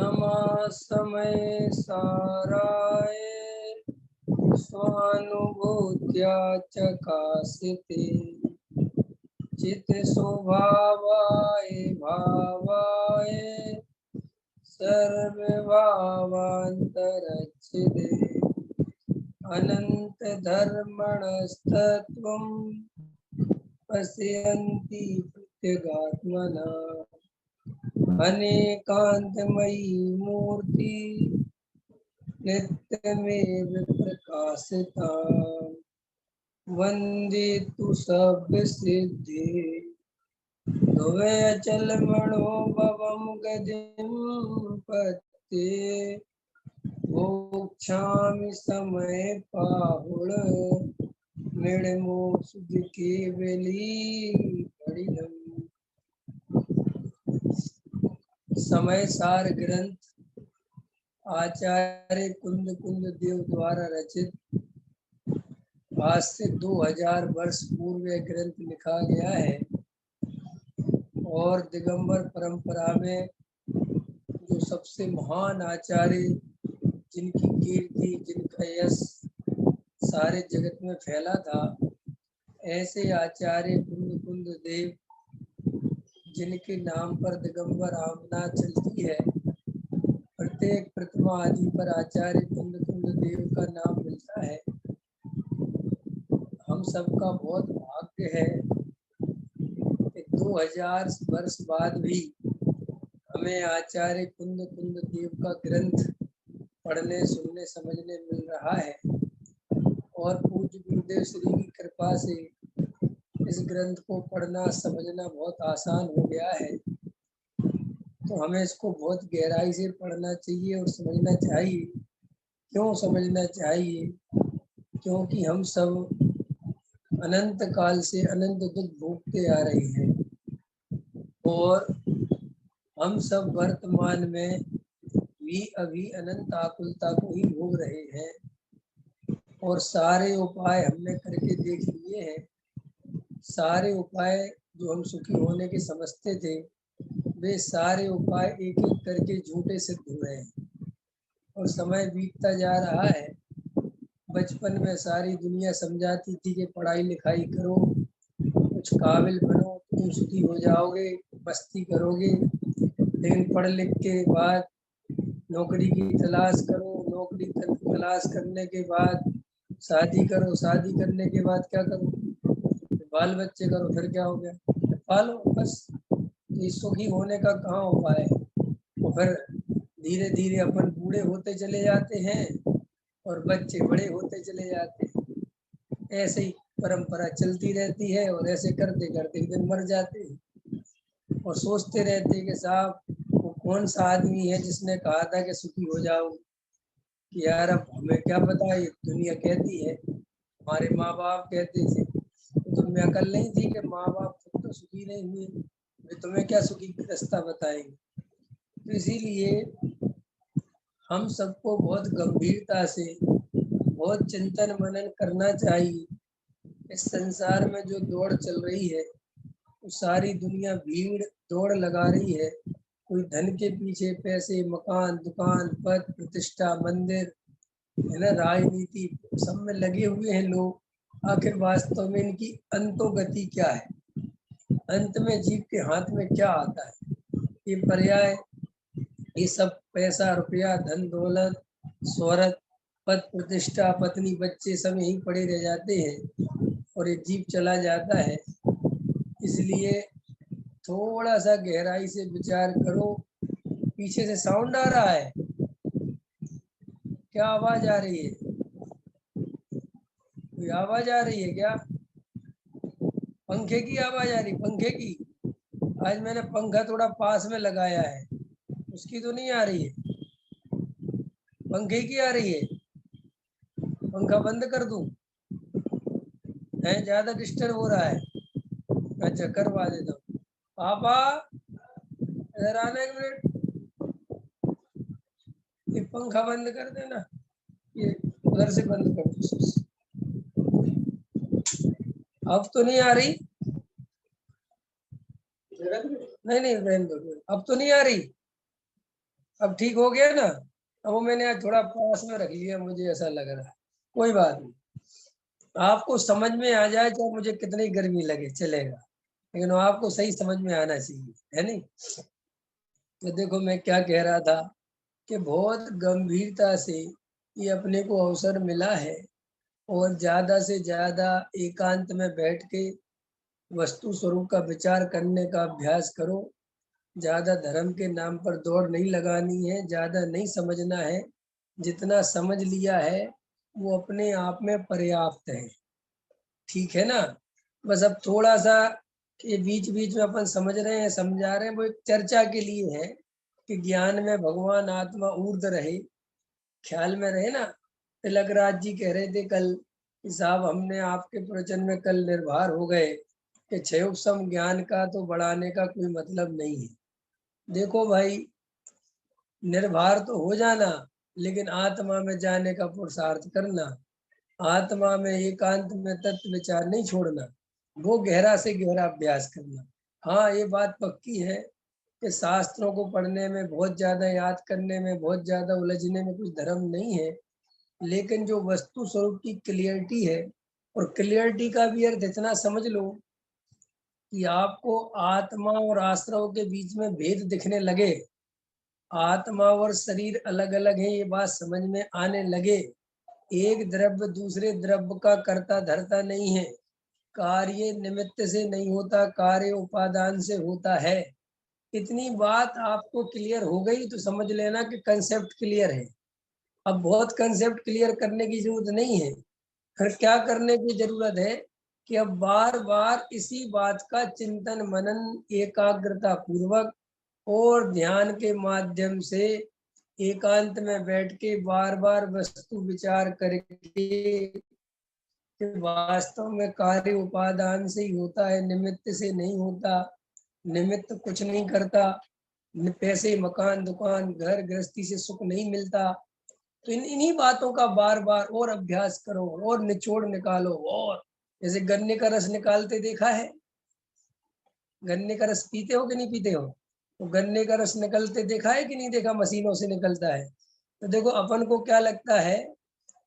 नमा समय साराय स्वानुभूत्या चकासिते चित स्वभावाय भावाय सर्वभावान्तरच्छिदे अनंत धर्मणस्तत्वं पश्यन्ति प्रत्यगात्मना अनेकांतमयी मूर्ति नित्यमेव प्रकाशिता वंदे तु सब्बसिद्धि ध्रुवे अचल मनोभवं गतिं पत्ते मोक्षामि समय पाहुण मृणमोक्ष केवली कठिनम्। समय सार ग्रंथ आचार्य कुंद देव द्वारा रचित आज से 2000 वर्ष पूर्व यह ग्रंथ लिखा गया है और दिगंबर परंपरा में जो सबसे महान आचार्य जिनकी कीर्ति जिनका यश सारे जगत में फैला था, ऐसे आचार्य कुंद देव जिनके नाम पर दिगंबर आमना चलती है, प्रत्येक प्रतिमा आदि पर आचार्य कुंद देव का नाम मिलता है। हम सबका बहुत भाग्य है कि 2000 वर्ष बाद भी हमें आचार्य कुंद देव का ग्रंथ पढ़ने सुनने समझने मिल रहा है और पूज्य गुरुदेव श्री की कृपा से इस ग्रंथ को पढ़ना समझना बहुत आसान हो गया है। तो हमें इसको बहुत गहराई से पढ़ना चाहिए और समझना चाहिए। क्यों समझना चाहिए? क्योंकि हम सब अनंत काल से अनंत दुख भोगते आ रहे हैं और हम सब वर्तमान में भी अभी अनंत आकुलता को ही भोग रहे हैं और सारे उपाय हमने करके देख लिए हैं। सारे उपाय जो हम सुखी होने के समझते थे, वे सारे उपाय एक एक करके झूठे सिद्ध हुए हैं और समय बीतता जा रहा है। बचपन में सारी दुनिया समझाती थी कि पढ़ाई लिखाई करो, कुछ काबिल बनो, तुम सुखी हो जाओगे, मस्ती करोगे। लेकिन पढ़ लिख के बाद नौकरी की तलाश करो, नौकरी तलाश करने के बाद शादी करो, शादी करने के बाद क्या करो? बाल बच्चे करो, फिर क्या हो गया? पालो बस। ये सुखी होने का कहाँ उपाय है? और फिर धीरे धीरे अपन बूढ़े होते चले जाते हैं और बच्चे बड़े होते चले जाते हैं। ऐसे ही परंपरा चलती रहती है और ऐसे करते करते एक दिन मर जाते हैं और सोचते रहते हैं कि साहब वो कौन सा आदमी है जिसने कहा था कि सुखी हो जाओ। कि यार अब हमें क्या पता, ये दुनिया कहती है, हमारे माँ बाप कहते थे। तो तुम्हें अकल नहीं थी कि माँ बाप खुद तो सुखी नहीं हुए, वे तुम्हें क्या सुखी रास्ता बताएंगे? तो इसीलिए हम सबको बहुत गंभीरता से बहुत चिंतन मनन करना चाहिए। इस संसार में जो दौड़ चल रही है, तो सारी दुनिया भीड़ दौड़ लगा रही है। कोई धन के पीछे, पैसे, मकान, दुकान, पद, प्रतिष्ठा, मंदिर, है ना, राजनीति, सब में लगे हुए हैं लोग। आखिर वास्तव में इनकी अंतोगति क्या है? अंत में जीव के हाथ में क्या आता है? ये पर्याय, ये सब पैसा, रुपया, धन दौलत, शोहरत, पद प्रतिष्ठा, पत्नी, बच्चे सब यहीं पड़े रह जाते हैं और ये जीव चला जाता है। इसलिए थोड़ा सा गहराई से विचार करो। पीछे से साउंड आ रहा है, क्या आवाज आ रही है? कोई आवाज आ रही है क्या? पंखे की आवाज आ रही? पंखे की? आज मैंने पंखा थोड़ा पास में लगाया है, उसकी तो नहीं आ रही है? पंखे की आ रही है? पंखा बंद कर दूं? है ज्यादा डिस्टर्ब हो रहा है? अच्छा, करवा देता हूँ। पापा इधर आना एक मिनट, ये पंखा बंद कर देना, ये उधर से बंद कर दो। अब तो नहीं आ रही? नहीं नहीं, रहने दो, अब तो नहीं आ रही। अब ठीक हो गया ना? अब वो मैंने आज थोड़ा पास में रख लिया, मुझे ऐसा लग रहा है। कोई बात नहीं, आपको समझ में आ जाए चाहे मुझे कितनी गर्मी लगे चलेगा, लेकिन वो आपको सही समझ में आना चाहिए, है नहीं? तो देखो मैं क्या कह रहा था कि बहुत गंभीरता से ये अपने को अवसर मिला है और ज़्यादा से ज़्यादा एकांत में बैठ के वस्तु स्वरूप का विचार करने का अभ्यास करो। ज़्यादा धर्म के नाम पर दौड़ नहीं लगानी है, ज़्यादा नहीं समझना है। जितना समझ लिया है वो अपने आप में पर्याप्त है, ठीक है ना? बस अब थोड़ा-सा ये बीच-बीच में अपन समझ रहे हैं, समझा रहे हैं, वो एक चर्चा के लिए है कि ज्ञान में भगवान आत्मा ऊर्ध्व रहे, ख्याल में रहे ना। तिलकराज जी कह रहे थे कल कि साहब हमने आपके प्रवचन में कल निर्भर हो गए कि क्षयोपम ज्ञान का तो बढ़ाने का कोई मतलब नहीं है। देखो भाई, निर्भर तो हो जाना, लेकिन आत्मा में जाने का पुरुषार्थ करना, आत्मा में एकांत में तत्व विचार नहीं छोड़ना, वो गहरा से गहरा अभ्यास करना। हाँ, ये बात पक्की है कि शास्त्रों को पढ़ने में, बहुत ज़्यादा याद करने में, बहुत ज़्यादा उलझने में कुछ धर्म नहीं है, लेकिन जो वस्तु स्वरूप की क्लियरिटी है, और क्लियरिटी का भी अर्थ इतना समझ लो कि आपको आत्मा और आश्रव के बीच में भेद दिखने लगे, आत्मा और शरीर अलग-अलग है ये बात समझ में आने लगे, एक द्रव्य दूसरे द्रव्य का कर्ता धर्ता नहीं है, कार्य निमित्त से नहीं होता, कार्य उपादान से होता है। इतनी बात आपको क्लियर हो गई तो समझ लेना कि कंसेप्ट क्लियर है। अब बहुत कंसेप्ट क्लियर करने की जरूरत नहीं है। फिर क्या करने की जरूरत है कि अब बार-बार इसी बात का चिंतन मनन एकाग्रता पूर्वक और ध्यान के माध्यम से एकांत में बैठ के बार-बार वस्तु विचार करके कि वास्तव में कार्य उपादान से ही होता है, निमित्त से नहीं होता। निमित्त कुछ नहीं करता, पैसे, मकान, दुकान, घर गृहस्थी से सुख नहीं मिलता। तो इन्हीं बातों का बार-बार और अभ्यास करो और निचोड़ निकालो। और जैसे गन्ने का रस निकालते देखा है? गन्ने का रस पीते हो कि नहीं पीते हो? तो गन्ने का रस निकलते देखा है कि नहीं देखा, मशीनों से निकलता है। तो देखो अपन को क्या लगता है,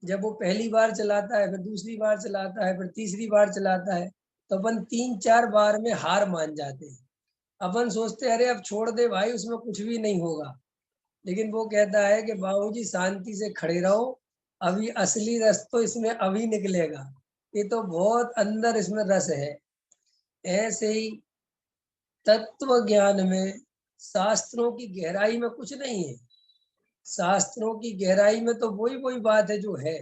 जब वो पहली बार चलाता है, फिर दूसरी बार चलाता है, फिर तीसरी बार चलाता है, तो अपन 3-4 बार में हार मान जाते हैं। अपन सोचते हैं अरे अब छोड़ दे भाई, उसमें कुछ भी नहीं होगा। लेकिन वो कहता है कि बाबूजी शांति से खड़े रहो, अभी असली रस तो इसमें अभी निकलेगा। ये तो बहुत अंदर इसमें रस है। ऐसे ही तत्व ज्ञान में शास्त्रों की गहराई में कुछ नहीं है। शास्त्रों की गहराई में तो वही बात है जो है।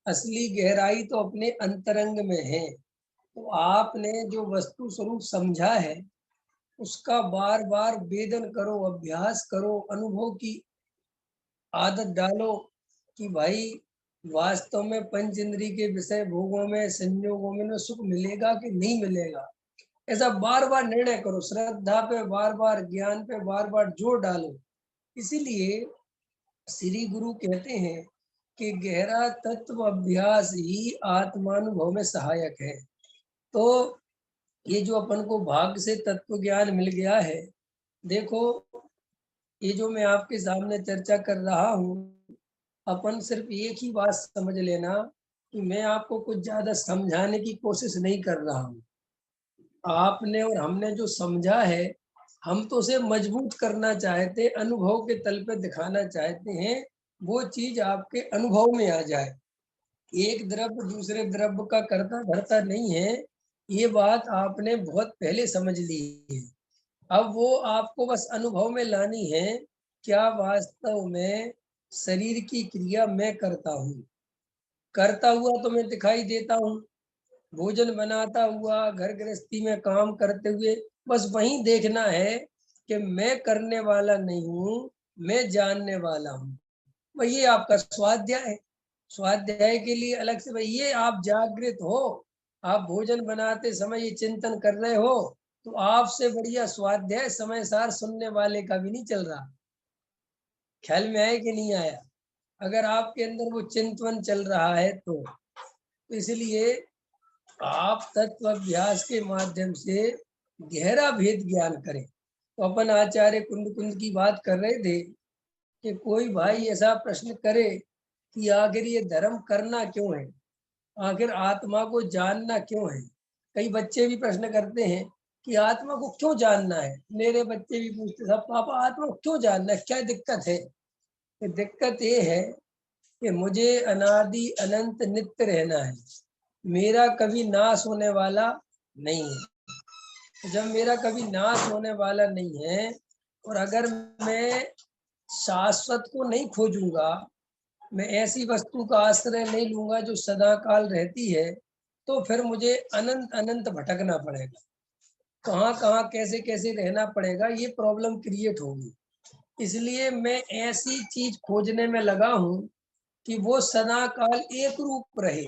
असली गहराई तो अपने अंतरंग में है। तो आपने जो वस्तु स्वरूप समझा है, उसका बार-बार वेदन करो, अभ्यास करो, अनुभव की आदत डालो कि भाई वास्तव में पंच इंद्रिय के विषय भोगों में, संयोगों में सुख मिलेगा कि नहीं मिलेगा। ऐसा बार-बार निर्णय करो, श्रद्धा पे बार-बार, ज्ञान पे बार-बार जोर डालो। इसीलिए श्री गुरु कहते हैं कि गहरा तत्व अभ्यास ही आत्मानुभव में सहायक है। तो ये जो अपन को भाग्य से तत्व ज्ञान मिल गया है, देखो ये जो मैं आपके सामने चर्चा कर रहा हूँ, अपन सिर्फ एक ही बात समझ लेना कि मैं आपको कुछ ज़्यादा समझाने की कोशिश नहीं कर रहा हूँ। आपने और हमने जो समझा है, हम तो उसे मजबूत करना चाहते, अनुभव के तल पे दिखाना चाहते हैं, वो चीज़ आपके अनुभव में आ जाए। एक द्रव्य दूसरे द्रव्य का कर्ता धर्ता नहीं है, ये बात आपने बहुत पहले समझ ली है। अब वो आपको बस अनुभव में लानी है, क्या वास्तव में शरीर की क्रिया मैं करता हूँ? करता हुआ तो मैं दिखाई देता हूँ, भोजन बनाता हुआ, घर गृहस्थी में काम करते हुए, बस वही देखना है कि मैं करने वाला नहीं हूँ, मैं जानने वाला हूँ। भाई ये आपका स्वाध्याय है। स्वाध्याय के लिए अलग से भाई ये आप जागृत हो, आप भोजन बनाते समय ये चिंतन कर रहे हो, तो आपसे बढ़िया स्वाध्याय समय सार सुनने वाले का भी नहीं चल रहा। ख्याल में आया कि नहीं आया? अगर आपके अंदर वो चिंतन चल रहा है तो इसलिए आप तत्व अभ्यास के माध्यम से गहरा भेद ज्ञान करें। तो अपन आचार्य कुंद कुंद की बात कर रहे थे कि कोई भाई ऐसा प्रश्न करे कि आखिर ये धर्म करना क्यों है, आखिर आत्मा को जानना क्यों है। कई बच्चे भी प्रश्न करते हैं कि आत्मा को क्यों जानना है। मेरे बच्चे भी पूछते सब, पापा आत्मा को क्यों जानना है, क्या दिक्कत है। तो दिक्कत ये है कि मुझे अनादि अनंत नित्य रहना है, मेरा कभी नाश होने वाला नहीं है। जब मेरा कभी नाश होने वाला नहीं है और अगर मैं शाश्वत को नहीं खोजूंगा, मैं ऐसी वस्तु का आश्रय नहीं लूंगा जो सदा काल रहती है, तो फिर मुझे अनंत अनंत भटकना पड़ेगा, कहाँ कहाँ कैसे कैसे रहना पड़ेगा, ये प्रॉब्लम क्रिएट होगी। इसलिए मैं ऐसी चीज खोजने में लगा हूं कि वो सदा काल एक रूप रहे,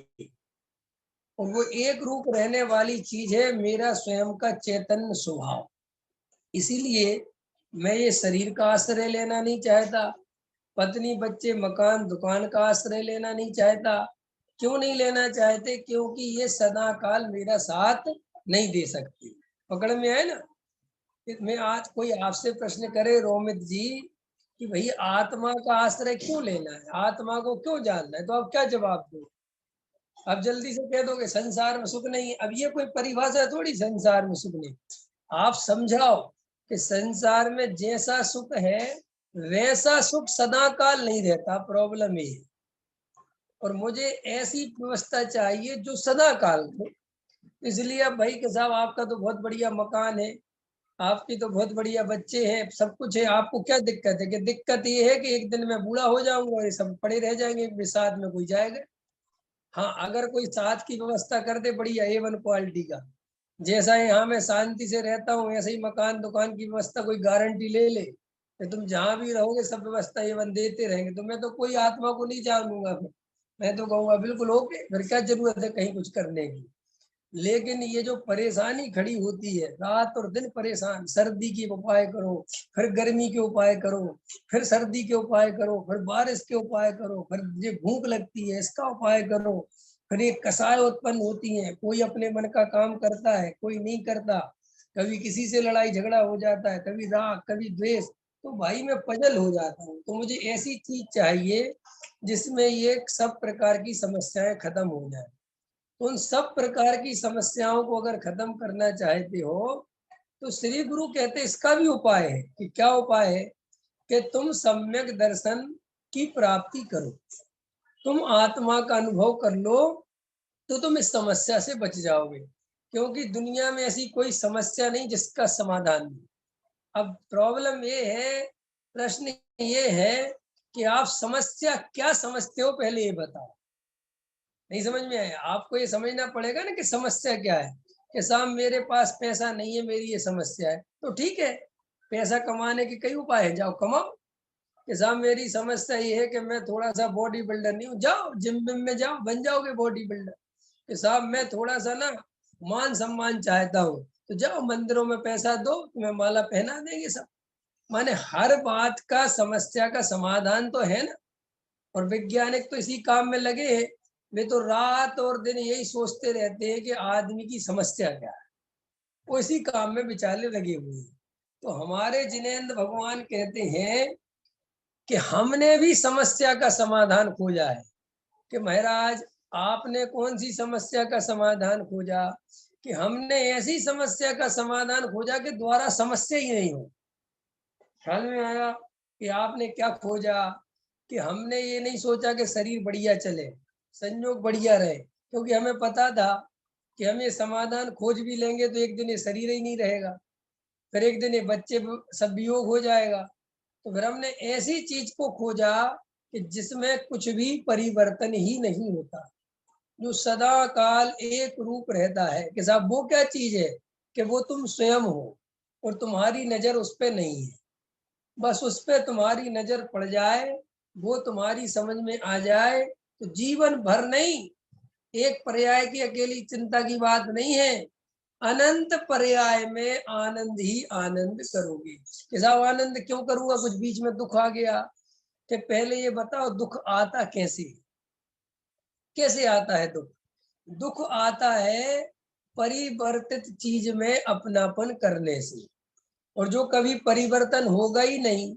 और वो एक रूप रहने वाली चीज है मेरा स्वयं का चैतन्य स्वभाव। इसीलिए मैं ये शरीर का आश्रय लेना नहीं चाहता, पत्नी बच्चे मकान दुकान का आश्रय लेना नहीं चाहता। क्यों नहीं लेना चाहते? क्योंकि ये सदा काल मेरा साथ नहीं दे सकती। पकड़ में आए ना। मैं आज कोई आपसे प्रश्न करे रोमित जी कि भाई आत्मा का आश्रय क्यों लेना है, आत्मा को क्यों जानना है, तो आप क्या जवाब दो? आप जल्दी से कह दोगे संसार में सुख नहीं है। अब ये कोई परिभाषा थोड़ी संसार में सुख नहीं। आप समझाओ कि संसार में जैसा सुख है वैसा सुख सदा काल नहीं रहता, प्रॉब्लम ये है। और मुझे ऐसी व्यवस्था चाहिए जो सदा काल हो। इसलिए अब भाई के साहब आपका तो बहुत बढ़िया मकान है, आपकी तो बहुत बढ़िया बच्चे हैं, सब कुछ है, आपको क्या दिक्कत है? कि दिक्कत ये है कि एक दिन मैं बूढ़ा हो जाऊंगा और ये सब पड़े रह जाएंगे, साथ में कोई जाएगा। हाँ, अगर कोई साथ की व्यवस्था कर दे बढ़िया A1 क्वालिटी का, जैसा यहाँ मैं शांति से रहता हूँ ऐसे ही मकान दुकान की व्यवस्था कोई गारंटी ले ले कि तुम जहाँ भी रहोगे सब व्यवस्था A1 देते रहेंगे, तो मैं तो कोई आत्मा को नहीं जानूंगा। फिर मैं तो कहूंगा बिल्कुल ओके, फिर क्या जरूरत है कहीं कुछ करने की। लेकिन ये जो परेशानी खड़ी होती है, रात और दिन परेशान, सर्दी के उपाय करो, फिर गर्मी के उपाय करो, फिर सर्दी के उपाय करो, फिर बारिश के उपाय करो, फिर ये भूख लगती है इसका उपाय करो, फिर ये कसाय उत्पन्न होती है, कोई अपने मन का काम करता है कोई नहीं करता, कभी किसी से लड़ाई झगड़ा हो जाता है, कभी राग कभी द्वेष। तो भाई मैं पजल हो जाता हूँ। तो मुझे ऐसी चीज चाहिए जिसमें ये सब प्रकार की समस्याएं खत्म हो जाए। उन सब प्रकार की समस्याओं को अगर खत्म करना चाहते हो तो श्री गुरु कहते इसका भी उपाय है। कि क्या उपाय है? कि तुम सम्यक दर्शन की प्राप्ति करो, तुम आत्मा का अनुभव कर लो, तो तुम इस समस्या से बच जाओगे। क्योंकि दुनिया में ऐसी कोई समस्या नहीं जिसका समाधान नहीं। अब प्रॉब्लम ये है, प्रश्न ये है कि आप समस्या क्या समझते हो, पहले ये बताओ। नहीं समझ में आया? आपको ये समझना पड़ेगा ना कि समस्या क्या है। कि साहब मेरे पास पैसा नहीं है, मेरी ये समस्या है, तो ठीक है, पैसा कमाने के कई उपाय है, जाओ कमाओ। कि साहब मेरी समस्या ये है कि मैं थोड़ा सा बॉडी बिल्डर नहीं हूँ, जाओ जिम विम में जाओ, बन जाओगे बॉडी बिल्डर। कि साहब मैं थोड़ा सा ना मान सम्मान चाहता हूँ, तो जाओ मंदिरों में पैसा दो, तुम्हें माला पहना देंगे सब। माने हर बात का समस्या का समाधान तो है ना। और वैज्ञानिक तो इसी काम में लगे हैं। वे तो रात और दिन यही सोचते रहते हैं कि आदमी की समस्या क्या है, वो इसी काम में बेचारे लगे हुए हैं। तो हमारे जिनेंद्र भगवान कहते हैं कि हमने भी समस्या का समाधान खोजा है। कि महाराज आपने कौन सी समस्या का समाधान खोजा? कि हमने ऐसी समस्या का समाधान खोजा कि द्वारा समस्या ही नहीं हो। ख्याल में आया कि आपने क्या खोजा? कि हमने ये नहीं सोचा कि शरीर बढ़िया चले, संयोग बढ़िया रहे, क्योंकि हमें पता था कि हम ये समाधान खोज भी लेंगे तो एक दिन ये शरीर ही नहीं रहेगा, फिर एक दिन ये बच्चे सब वियोग हो जाएगा। तो फिर हमने ऐसी चीज को खोजा कि जिसमें कुछ भी परिवर्तन ही नहीं होता, जो सदा काल एक रूप रहता है। कि साहब वो क्या चीज है? कि वो तुम स्वयं हो और तुम्हारी नजर उस पर नहीं है। बस उस पर तुम्हारी नजर पड़ जाए, वो तुम्हारी समझ में आ जाए, तो जीवन भर नहीं, एक पर्याय की अकेली चिंता की बात नहीं है, अनंत पर्याय में आनंद ही आनंद करोगे। कि साहब आनंद क्यों करूंगा, कुछ बीच में दुख आ गया? कि पहले ये बताओ दुख आता कैसे? कैसे आता है दुख? दुख आता है परिवर्तित चीज में अपनापन करने से। और जो कभी परिवर्तन होगा ही नहीं,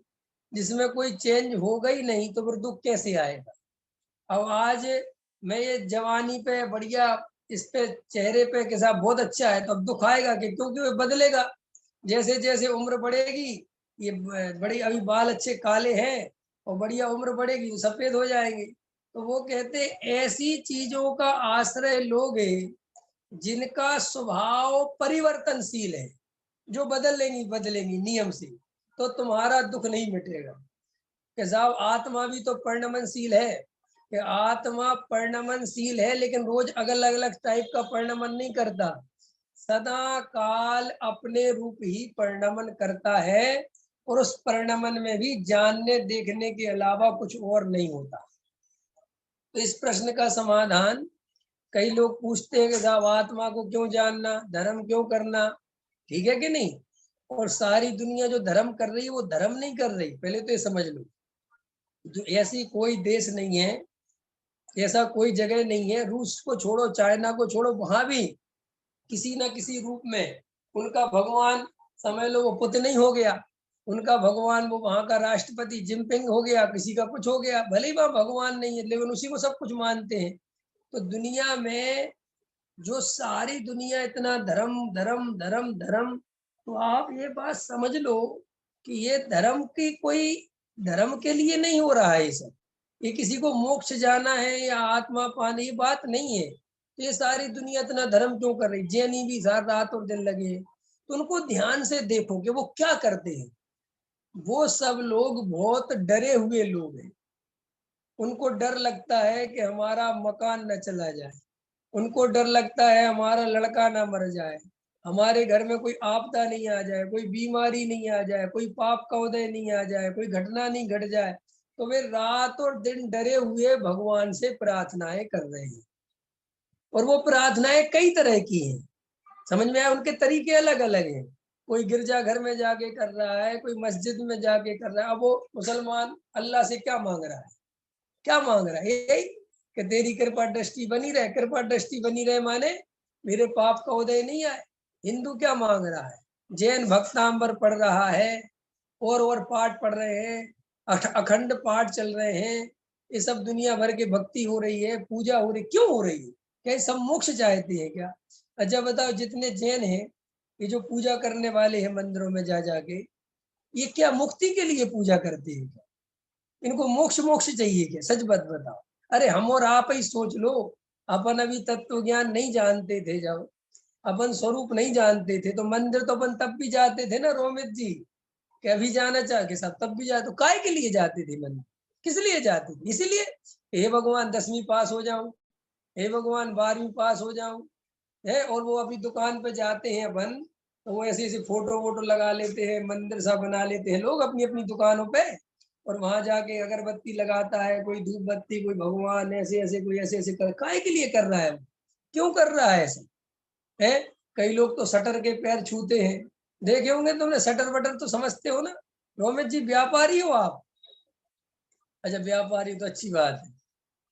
जिसमें कोई चेंज होगा ही नहीं तो फिर दुख कैसे आएगा। अब आज मैं ये जवानी पे बढ़िया, इस पे चेहरे पे के साथ बहुत अच्छा है, तो अब दुख आएगा कि क्योंकि वो बदलेगा। जैसे जैसे उम्र बढ़ेगी, ये बड़ी अभी बाल अच्छे काले हैं और बढ़िया उम्र बढ़ेगी तो सफेद हो जाएंगे। तो वो कहते ऐसी चीजों का आश्रय लोगे जिनका स्वभाव परिवर्तनशील है, जो बदलेंगी नियम से, तो तुम्हारा दुख नहीं मिटेगा। कि साहब आत्मा भी तो परिणमनशील है, कि आत्मा परिणमनशील है लेकिन रोज अलग अलग टाइप का परिणमन नहीं करता, सदा काल अपने रूप ही परिणमन करता है, और उस परिणमन में भी जानने देखने के अलावा कुछ और नहीं होता। तो इस प्रश्न का समाधान, कई लोग पूछते हैं कि साहब आत्मा को क्यों जानना, धर्म क्यों करना, ठीक है कि नहीं। और सारी दुनिया जो धर्म कर रही है वो धर्म नहीं कर रही, पहले तो ये समझ लो। जो ऐसी कोई देश नहीं है, ऐसा कोई जगह नहीं है, रूस को छोड़ो, चाइना को छोड़ो, वहां भी किसी ना किसी रूप में उनका भगवान, समझ लो वो पुतिन नहीं हो गया, उनका भगवान वो वहां का राष्ट्रपति जिनपिंग हो गया, किसी का कुछ हो गया, भले ही वहां भगवान नहीं है लेकिन उसी को सब कुछ मानते हैं। तो दुनिया में जो सारी दुनिया इतना धर्म धर्म धर्म धर्म, तो आप ये बात समझ लो कि ये धर्म की कोई, धर्म के लिए नहीं हो रहा है ये सब। ये किसी को मोक्ष जाना है या आत्मा पाने, ये बात नहीं है। तो ये सारी दुनिया इतना धर्म क्यों कर रही, जैनी भी सार रात और दिन लगे, तो उनको ध्यान से देखो कि वो क्या करते हैं। वो सब लोग बहुत डरे हुए लोग हैं, उनको डर लगता है कि हमारा मकान न चला जाए, उनको डर लगता है हमारा लड़का ना मर जाए, हमारे घर में कोई आपदा नहीं आ जाए, कोई बीमारी नहीं आ जाए, कोई पाप का उदय नहीं आ जाए, कोई घटना नहीं घट जाए। तो वे रात और दिन डरे हुए भगवान से प्रार्थनाएं कर रहे हैं, और वो प्रार्थनाएं कई तरह की हैं, समझ में आया, उनके तरीके अलग अलग हैं। कोई गिरजा घर में जाके कर रहा है, कोई मस्जिद में जाके कर रहा है। अब वो मुसलमान अल्लाह से क्या मांग रहा है, क्या मांग रहा है, यही कि तेरी कृपा दृष्टि बनी रहे, कृपा दृष्टि बनी रहे माने मेरे पाप का उदय नहीं आए। हिंदू क्या मांग रहा है, जैन भक्तांबर पढ़ रहा है, और पाठ पढ़ रहे हैं, अखंड पाठ चल रहे हैं, ये सब दुनिया भर की भक्ति हो रही है, पूजा हो रही, क्यों हो रही है, क्या सब मोक्ष चाहते हैं क्या। अच्छा बताओ, जितने जैन हैं, ये जो पूजा करने वाले हैं मंदिरों में जा जाके, ये क्या मुक्ति के लिए पूजा करते हैं क्या, इनको मोक्ष मोक्ष चाहिए क्या, सच बात बताओ। अरे हम और आप ही सोच लो, अपन अभी तत्व ज्ञान नहीं जानते थे, जब अपन स्वरूप नहीं जानते थे, तो मंदिर तो अपन तब भी जाते थे ना रोमित जी, कि अभी जाना चाह के सब तब भी जाते, तो काय के लिए जाते थे मंदिर, किस लिए जाते थे, इसीलिए हे भगवान 10वीं पास हो जाऊं, हे भगवान 12वीं पास हो जाऊं, है। और वो अभी दुकान पे जाते हैं अपन, तो वो ऐसे ऐसे फोटो वोटो लगा लेते हैं, मंदिर सा बना लेते हैं लोग अपनी अपनी दुकानों पे, और वहां जाके अगरबत्ती लगाता है, कोई धूप बत्ती, कोई भगवान ऐसे ऐसे, कोई ऐसे ऐसे कर, काय के लिए कर रहा है, क्यों कर रहा है ऐसा, है। कई लोग तो शटर के पैर छूते हैं, देखे होंगे तुमने, शटर वटर तो समझते हो ना। रोमित जी व्यापारी हो आप, अच्छा व्यापारी तो अच्छी बात है।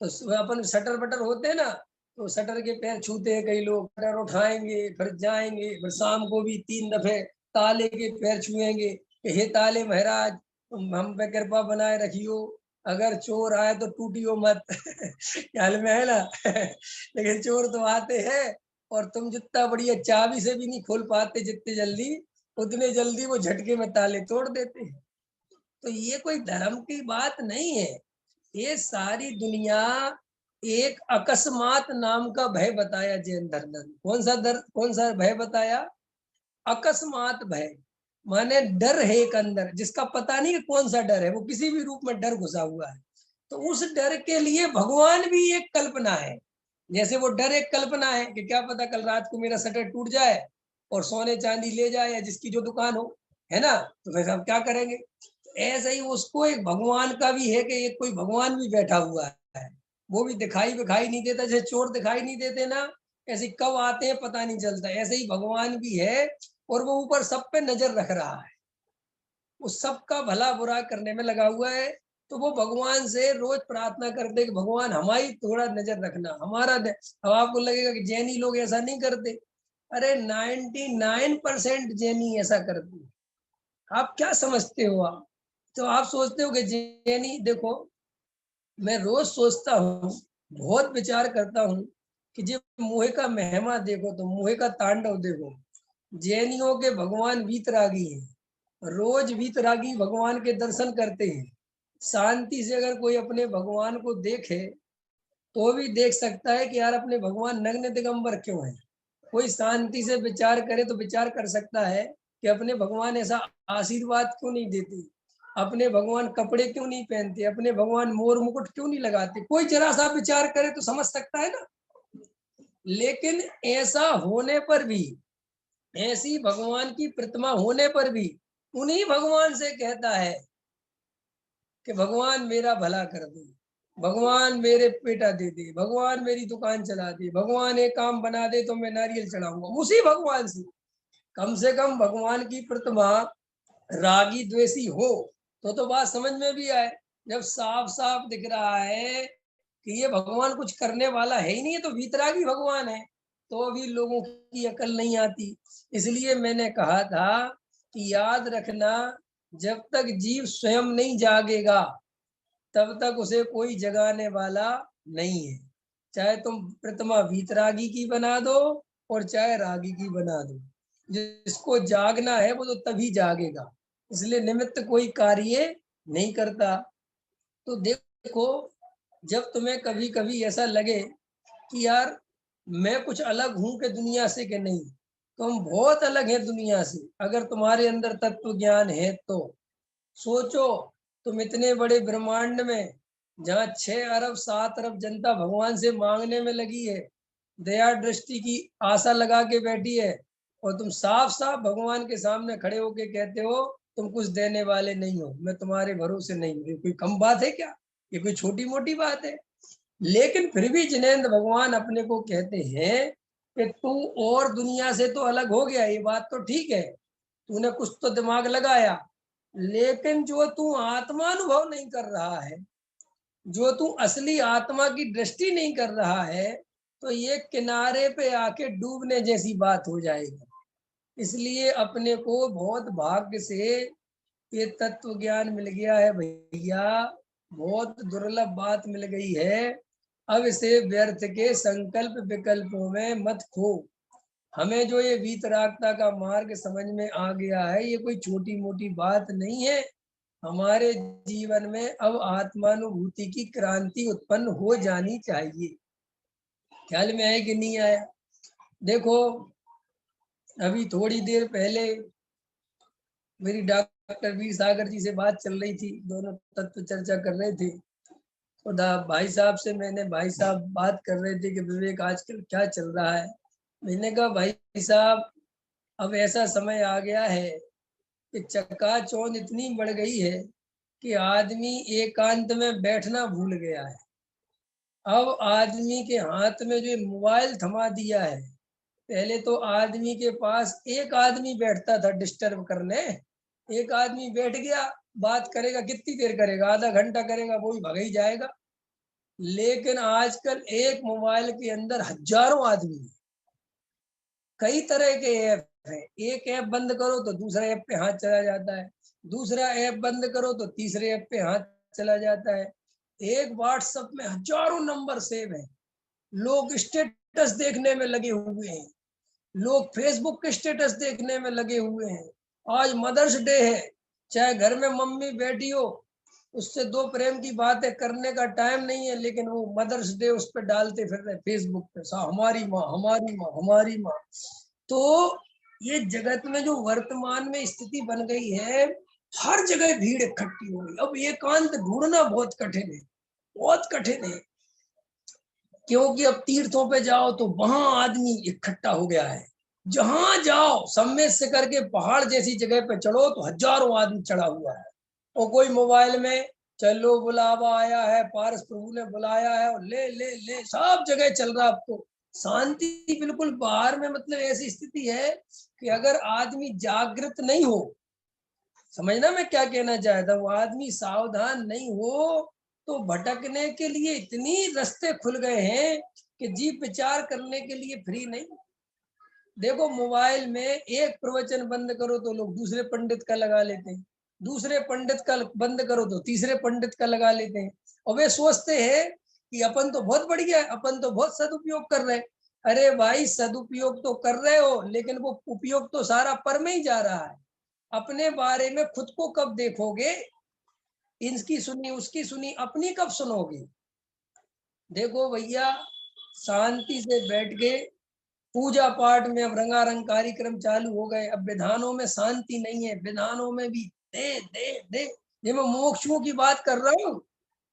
तो अपन शटर बटर होते हैं ना, तो शटर के पैर छूते हैं कई लोग, शटर उठाएंगे फिर जाएंगे, फिर शाम को भी 3 दफे ताले के पैर छुएंगे कि हे ताले महाराज तुम हम पे कृपा बनाए रखियो, अगर चोर आए तो टूटियो मत ख्याल में है ना लेकिन चोर तो आते हैं, और तुम जितना बढ़िया चाबी से भी नहीं खोल पाते जितने जल्दी, उतने जल्दी वो झटके में ताले तोड़ देते हैं। तो ये कोई धर्म की बात नहीं है, ये सारी दुनिया एक अकस्मात नाम का भय बताया जैन धर्म ने। कौन सा भय बताया, अकस्मात भय, माने डर है एक अंदर जिसका पता नहीं है कौन सा डर है, वो किसी भी रूप में डर घुसा हुआ है। तो उस डर के लिए भगवान भी एक कल्पना है, जैसे वो डर एक कल्पना है कि क्या पता कल रात को मेरा शटर टूट जाए और सोने चांदी ले जाए, या जिसकी जो दुकान हो, है ना, तो फिर हम क्या करेंगे। ऐसे ही उसको एक भगवान का भी है कि एक कोई भगवान भी बैठा हुआ है, वो भी दिखाई नहीं देता, जैसे चोर दिखाई नहीं देते ना, ऐसे कब आते हैं पता नहीं चलता, ऐसे ही भगवान भी है, और वो ऊपर सब पे नजर रख रहा है, वो सबका भला बुरा करने में लगा हुआ है। तो वो भगवान से रोज प्रार्थना करते कि भगवान हमारी थोड़ा नजर रखना, हमारा अब आपको लगेगा कि जैनी लोग ऐसा नहीं करते, अरे 99% जैनी ऐसा करते, आप क्या समझते हो आप, तो आप सोचते हो कि जैनी, देखो मैं रोज सोचता हूँ, बहुत विचार करता हूँ कि जो मोहे का महिमा देखो, तो मोहे का तांडव देखो। जैनियों के भगवान वीतरागी हैं, रोज वीतरागी भगवान के दर्शन करते हैं। शांति से अगर कोई अपने भगवान को देखे तो भी देख सकता है कि यार अपने भगवान नग्न दिगंबर क्यों है। कोई शांति से विचार करे तो विचार कर सकता है कि अपने भगवान ऐसा आशीर्वाद क्यों नहीं देते, अपने भगवान कपड़े क्यों नहीं पहनते, अपने भगवान मोर मुकुट क्यों नहीं लगाते। कोई जरा सा विचार करे तो समझ सकता है ना। लेकिन ऐसा होने पर भी, ऐसी भगवान की प्रतिमा होने पर भी उन्हीं भगवान से कहता है कि भगवान मेरा भला कर दे, भगवान मेरे पेटा दे दे, भगवान मेरी दुकान चला दे, भगवान एक काम बना दे तो मैं नारियल चढ़ाऊंगा उसी भगवान से। कम से कम भगवान की प्रतिमा रागी द्वेषी हो तो बात समझ में भी आए। जब साफ साफ दिख रहा है कि ये भगवान कुछ करने वाला है ही नहीं है, तो वीतरागी भगवान है, तो भी लोगों की अकल नहीं आती। इसलिए मैंने कहा था कि याद रखना, जब तक जीव स्वयं नहीं जागेगा तब तक उसे कोई जगाने वाला नहीं है। चाहे तुम प्रतिमा वीतरागी की बना दो और चाहे रागी की बना दो, जिसको जागना है वो तो तभी जागेगा। इसलिए निमित्त कोई कार्य नहीं करता। तो देखो, जब तुम्हें कभी कभी ऐसा लगे कि यार मैं कुछ अलग हूं कि दुनिया से, कि नहीं, तुम बहुत अलग है दुनिया से। अगर तुम्हारे अंदर तत्व ज्ञान है तो सोचो, तुम इतने बड़े ब्रह्मांड में, जहाँ 6 अरब 7 अरब जनता भगवान से मांगने में लगी है, दया दृष्टि की आशा लगा के बैठी है, और तुम साफ साफ भगवान के सामने खड़े होके कहते हो तुम कुछ देने वाले नहीं हो, मैं तुम्हारे भरोसे नहीं हूँ। ये कोई कम बात है क्या? ये कोई छोटी मोटी बात है? लेकिन फिर भी जिनेंद्र भगवान अपने को कहते हैं कि तू और दुनिया से तो अलग हो गया, ये बात तो ठीक है, तूने कुछ तो दिमाग लगाया, लेकिन जो तू आत्मा अनुभव नहीं कर रहा है, जो तू असली आत्मा की दृष्टि नहीं कर रहा है, तो ये किनारे पे आके डूबने जैसी बात हो जाएगी। इसलिए अपने को बहुत भाग्य से ये तत्व ज्ञान मिल गया है भैया, बहुत दुर्लभ बात मिल गई है। अब इसे व्यर्थ के संकल्प विकल्पों में मत खो। हमें जो ये वीतरागता का मार्ग समझ में आ गया है, ये कोई छोटी मोटी बात नहीं है। हमारे जीवन में अब आत्मानुभूति की क्रांति उत्पन्न हो जानी चाहिए। ख्याल में आया कि नहीं आया? देखो, अभी थोड़ी देर पहले मेरी डॉक्टर वीर सागर जी से बात चल रही थी, दोनों तत्व चर्चा कर रहे थे। तो भाई साहब से भाई साहब बात कर रहे थे कि विवेक आजकल क्या चल रहा है। मैंने कहा भाई साहब, अब ऐसा समय आ गया है कि चकाचौंध इतनी बढ़ गई है कि आदमी एकांत में बैठना भूल गया है। अब आदमी के हाथ में जो मोबाइल थमा दिया है, पहले तो आदमी के पास एक आदमी बैठता था डिस्टर्ब करने, एक आदमी बैठ गया, बात करेगा, कितनी देर करेगा, आधा घंटा करेगा, वो ही भगा ही जाएगा। लेकिन आजकल एक मोबाइल के अंदर हजारों आदमी है, कई तरह के ऐप है। एक ऐप बंद करो तो दूसरा ऐप पे हाथ चला जाता है, दूसरा ऐप बंद करो तो तीसरे ऐप पे हाथ चला जाता है। एक व्हाट्सएप में हजारों नंबर सेव है, लोग स्टेटस देखने में लगे हुए हैं, लोग फेसबुक के स्टेटस देखने में लगे हुए हैं। आज मदर्स डे है, चाहे घर में मम्मी बैठी हो, उससे दो प्रेम की बातें करने का टाइम नहीं है, लेकिन वो मदर्स डे उस पर डालते फिर रहे फेसबुक पे, हमारी माँ हमारी माँ हमारी माँ। तो ये जगत में जो वर्तमान में स्थिति बन गई है, हर जगह भीड़ इकट्ठी हो गई। अब एकांत ढूंढना बहुत कठिन है, बहुत कठिन है, क्योंकि अब तीर्थों पे जाओ तो वहां आदमी इकट्ठा हो गया है। जहां जाओ सम्मेद से करके पहाड़ जैसी जगह पे चढ़ो तो हजारों आदमी चढ़ा हुआ है, और कोई मोबाइल में चलो बुलावा आया है, पारस प्रभु ने बुलाया है, और ले ले ले सब जगह चल रहा। आपको शांति बिल्कुल बाहर में, मतलब ऐसी स्थिति है कि अगर आदमी जागृत नहीं हो, समझना मैं क्या कहना चाहता हूँ, आदमी सावधान नहीं हो तो भटकने के लिए इतनी रास्ते खुल गए हैं कि जीव विचार करने के लिए फ्री नहीं। देखो मोबाइल में एक प्रवचन बंद करो तो लोग दूसरे पंडित का लगा लेते हैं, दूसरे पंडित का बंद करो तो तीसरे पंडित का लगा लेते हैं, और वे सोचते हैं कि अपन तो बहुत बढ़िया है, अपन तो बहुत सदुपयोग कर रहे हैं। अरे भाई, सदुपयोग तो कर रहे हो, लेकिन वो उपयोग तो सारा पर में ही जा रहा है। अपने बारे में खुद को कब देखोगे? इनकी सुनी उसकी सुनी, अपनी कब सुनोगे? देखो भैया, शांति से बैठ के पूजा पाठ में अब रंगारंग कार्यक्रम चालू हो गए। अब विधानों में शांति नहीं है, विधानों में भी दे दे दे। ये मैं मोक्षों की बात कर रहा हूँ।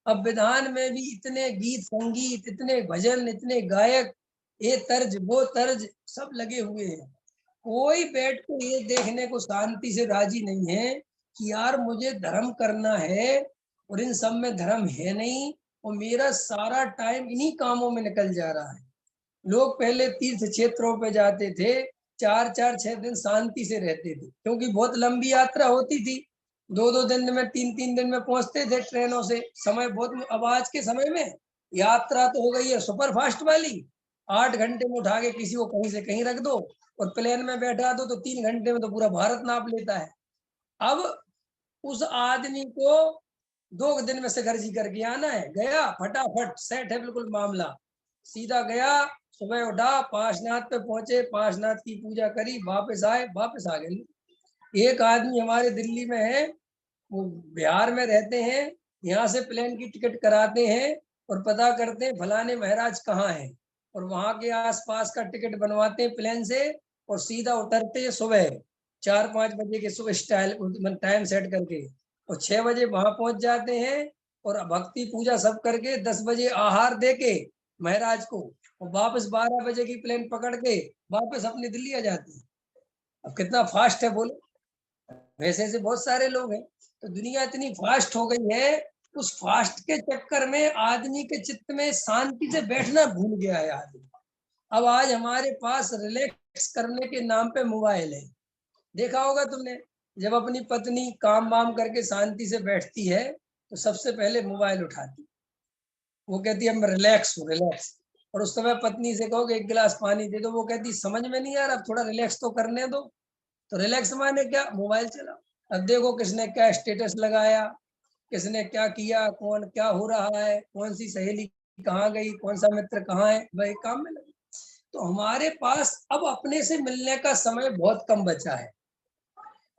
अब विधान में भी इतने गीत संगीत, इतने भजन, इतने गायक, ये तर्ज वो तर्ज सब लगे हुए हैं। कोई बैठ के ये देखने को शांति से राजी नहीं है कि यार मुझे धर्म करना है, और इन सब में धर्म है नहीं, और मेरा सारा टाइम इन्हीं कामों में निकल जा रहा है। लोग पहले तीर्थ क्षेत्रों पे जाते थे, 4-4-6 दिन शांति से रहते थे, क्योंकि बहुत लंबी यात्रा होती थी। 2-2 दिन में, 3-3 दिन में पहुंचते थे ट्रेनों से, समय बहुत। अब आज के समय में यात्रा तो हो गई है सुपर फास्ट वाली, 8 घंटे में उठा के किसी को कहीं से कहीं रख दो, और प्लेन में बैठा दो तो 3 घंटे में तो पूरा भारत नाप लेता है। अब उस आदमी को 2 दिन में शिखर जी करके आना है, गया फटाफट, सेट है बिल्कुल मामला, सीधा गया, सुबह उठा, पांचनाथ पे पहुंचे, पांचनाथ की पूजा करी, वापस आए, वापस आ गए। एक आदमी हमारे दिल्ली में है, वो बिहार में रहते हैं, यहाँ से प्लेन की टिकट कराते हैं और पता करते हैं फलाने महाराज कहाँ हैं, और वहां के आसपास का टिकट बनवाते हैं प्लेन से, और सीधा उतरते हैं सुबह 4-5 बजे के सुबह स्टाइल टाइम सेट करके, और 6 बजे वहां पहुंच जाते हैं, और भक्ति पूजा सब करके 10 बजे आहार दे के महाराज को, और वापस 12 बजे की प्लेन पकड़ के वापस अपनी दिल्ली आ जाते हैं। अब कितना फास्ट है बोलो। वैसे ऐसे बहुत सारे लोग हैं। तो दुनिया इतनी फास्ट हो गई है, उस फास्ट के चक्कर में आदमी के चित्त में शांति से बैठना भूल गया है आदमी। अब आज हमारे पास रिलैक्स करने के नाम पे मोबाइल है। देखा होगा तुमने, जब अपनी पत्नी काम वाम करके शांति से बैठती है तो सबसे पहले मोबाइल उठाती, वो कहती है मैं रिलैक्स हूँ, रिलैक्स। और उस समय पत्नी से कहो कि 1 गिलास पानी दे दो, वो कहती समझ में नहीं आ रहा, अब थोड़ा रिलैक्स तो करने दो। तो रिलैक्स माने क्या? मोबाइल चलाओ। अब देखो किसने क्या स्टेटस लगाया, किसने क्या किया, कौन क्या हो रहा है, कौन सी सहेली कहाँ गई, कौन सा मित्र कहाँ है, वही काम में लगे। तो हमारे पास अब अपने से मिलने का समय बहुत कम बचा है,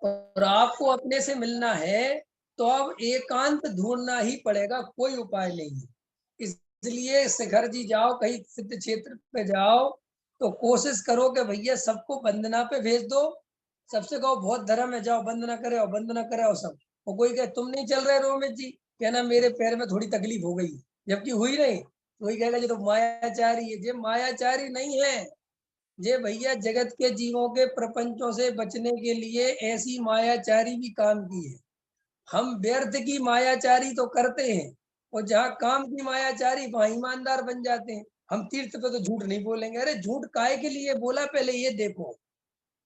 और आपको अपने से मिलना है तो अब एकांत ढूंढना ही पड़ेगा, कोई उपाय नहीं है। इसलिए शिखर जी जाओ, कहीं सिद्ध क्षेत्र पे जाओ तो कोशिश करो कि भैया सबको वंदना पे भेज दो। सबसे कहो बहुत धर्म है, जाओ वंदना करे, और वंदना करे और सब। और कोई कहे तुम नहीं चल रहे रोमित जी, कहना मेरे पैर में थोड़ी तकलीफ हो गई, जबकि हुई नहीं, तो वही कहेगा ये तो मायाचारी है। ये मायाचारी नहीं है, ये भैया जगत के जीवों के प्रपंचों से बचने के लिए ऐसी मायाचारी भी काम की है। हम व्यर्थ की मायाचारी तो करते हैं, और जहाँ काम की मायाचारी वहां ईमानदार बन जाते हैं। हम तीर्थ पे तो झूठ नहीं बोलेंगे। अरे झूठ काहे के लिए बोला, पहले ये देखो।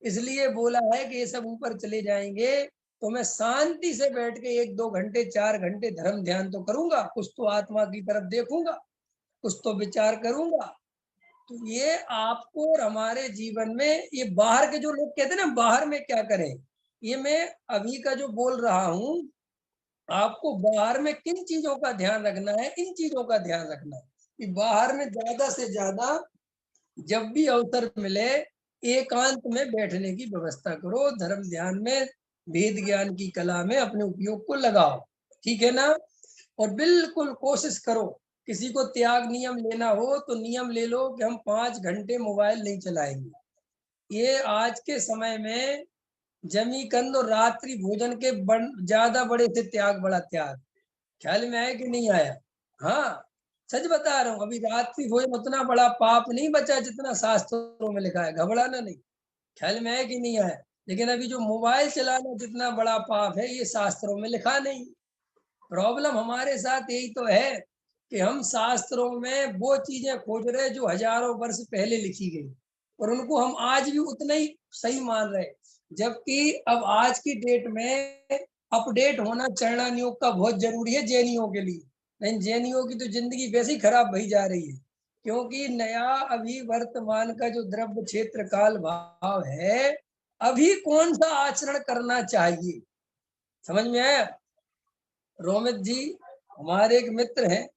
इसलिए बोला है कि ये सब ऊपर चले जाएंगे तो मैं शांति से बैठ के 1-2 घंटे 4 घंटे धर्म ध्यान तो करूंगा, कुछ तो आत्मा की तरफ देखूंगा, कुछ तो विचार करूंगा। तो ये आपको और हमारे जीवन में, ये बाहर के जो लोग कहते हैं ना बाहर में क्या करें, ये मैं अभी का जो बोल रहा हूँ, आपको बाहर में किन चीजों का ध्यान रखना है, इन चीजों का ध्यान रखना है कि बाहर में ज्यादा से ज्यादा जब भी अवसर मिले एकांत में बैठने की व्यवस्था करो, धर्म ध्यान में, वेद ज्ञान की कला में अपने उपयोग को लगाओ, ठीक है ना। और बिल्कुल कोशिश करो, किसी को त्याग नियम लेना हो तो नियम ले लो कि हम 5 घंटे मोबाइल नहीं चलाएंगे। ये आज के समय में जमी कंद और रात्रि भोजन के ज्यादा बड़े से त्याग, बड़ा त्याग। ख्याल में आया कि नहीं आया? हाँ, सच बता रहा हूँ, अभी रात्रि भोजन उतना बड़ा पाप नहीं बचा जितना शास्त्रों में लिखा है, घबराना नहीं। ख्याल में आया कि नहीं आया? लेकिन अभी जो मोबाइल चलाना जितना बड़ा पाप है, ये शास्त्रों में लिखा नहीं। प्रॉब्लम हमारे साथ यही तो है कि हम शास्त्रों में वो चीजें खोज रहे जो हजारों वर्ष पहले लिखी गई, और उनको हम आज भी उतना ही सही मान रहे। जबकि अब आज की डेट में अपडेट होना चरणान योग का बहुत जरूरी है जैनियों के लिए। नहीं, जैनियों की तो जिंदगी वैसे ही खराब भई जा रही है, क्योंकि नया अभी वर्तमान का जो द्रव्य क्षेत्र काल भाव है, अभी कौन सा आचरण करना चाहिए, समझ में आया? रोमित जी हमारे एक मित्र हैं,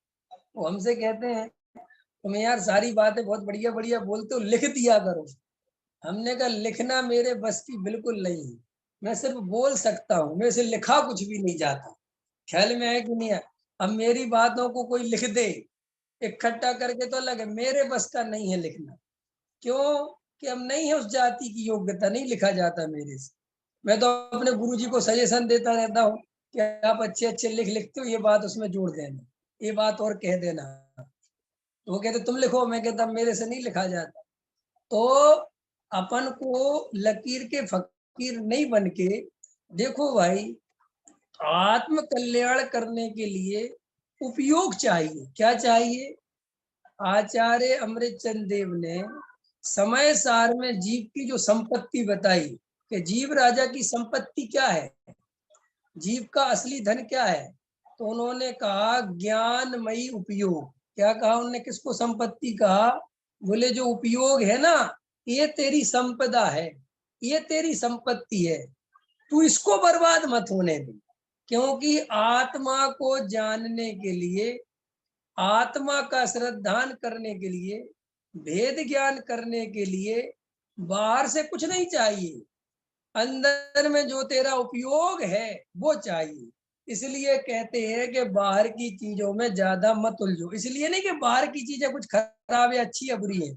वो हमसे कहते हैं तुम यार सारी बातें बहुत बढ़िया बढ़िया बोलते हो, लिख दिया करो। हमने कहा लिखना मेरे बस की बिल्कुल नहीं है, मैं सिर्फ बोल सकता हूँ, मेरे से लिखा कुछ भी नहीं जाता। ख्याल में है कि नहीं है? अब मेरी बातों को कोई लिख दे इकट्ठा करके तो अलग है, मेरे बस का नहीं है लिखना। क्यों? कि अब नहीं है उस जाति की योग्यता, नहीं लिखा जाता मेरे से। मैं तो अपने गुरुजी को सजेशन देता रहता हूँ कि आप अच्छे अच्छे लिखते हो, ये बात उसमें जोड़ देना, ये बात और कह देना। तो वो कहते तुम लिखो, मैं कहता मेरे से नहीं लिखा जाता। तो अपन को लकीर के फकीर नहीं बन के, देखो भाई, आत्म कल्याण करने के लिए उपयोग चाहिए। क्या चाहिए? आचार्य अमृतचंद देव ने समय सार में जीव की जो संपत्ति बताई कि जीव राजा की संपत्ति क्या है, जीव का असली धन क्या है, तो उन्होंने कहा ज्ञानमयी उपयोग। क्या कहा उन्होंने? किसको संपत्ति कहा? बोले जो उपयोग है ना, ये तेरी संपदा है, ये तेरी संपत्ति है, तू इसको बर्बाद मत होने दे। क्योंकि आत्मा को जानने के लिए, आत्मा का श्रद्धान करने के लिए, भेद ज्ञान करने के लिए बाहर से कुछ नहीं चाहिए, अंदर में जो तेरा उपयोग है वो चाहिए। इसलिए कहते हैं कि बाहर की चीजों में ज्यादा मत उलझो। इसलिए नहीं कि बाहर की चीजें कुछ खराब है, अच्छी या बुरी है,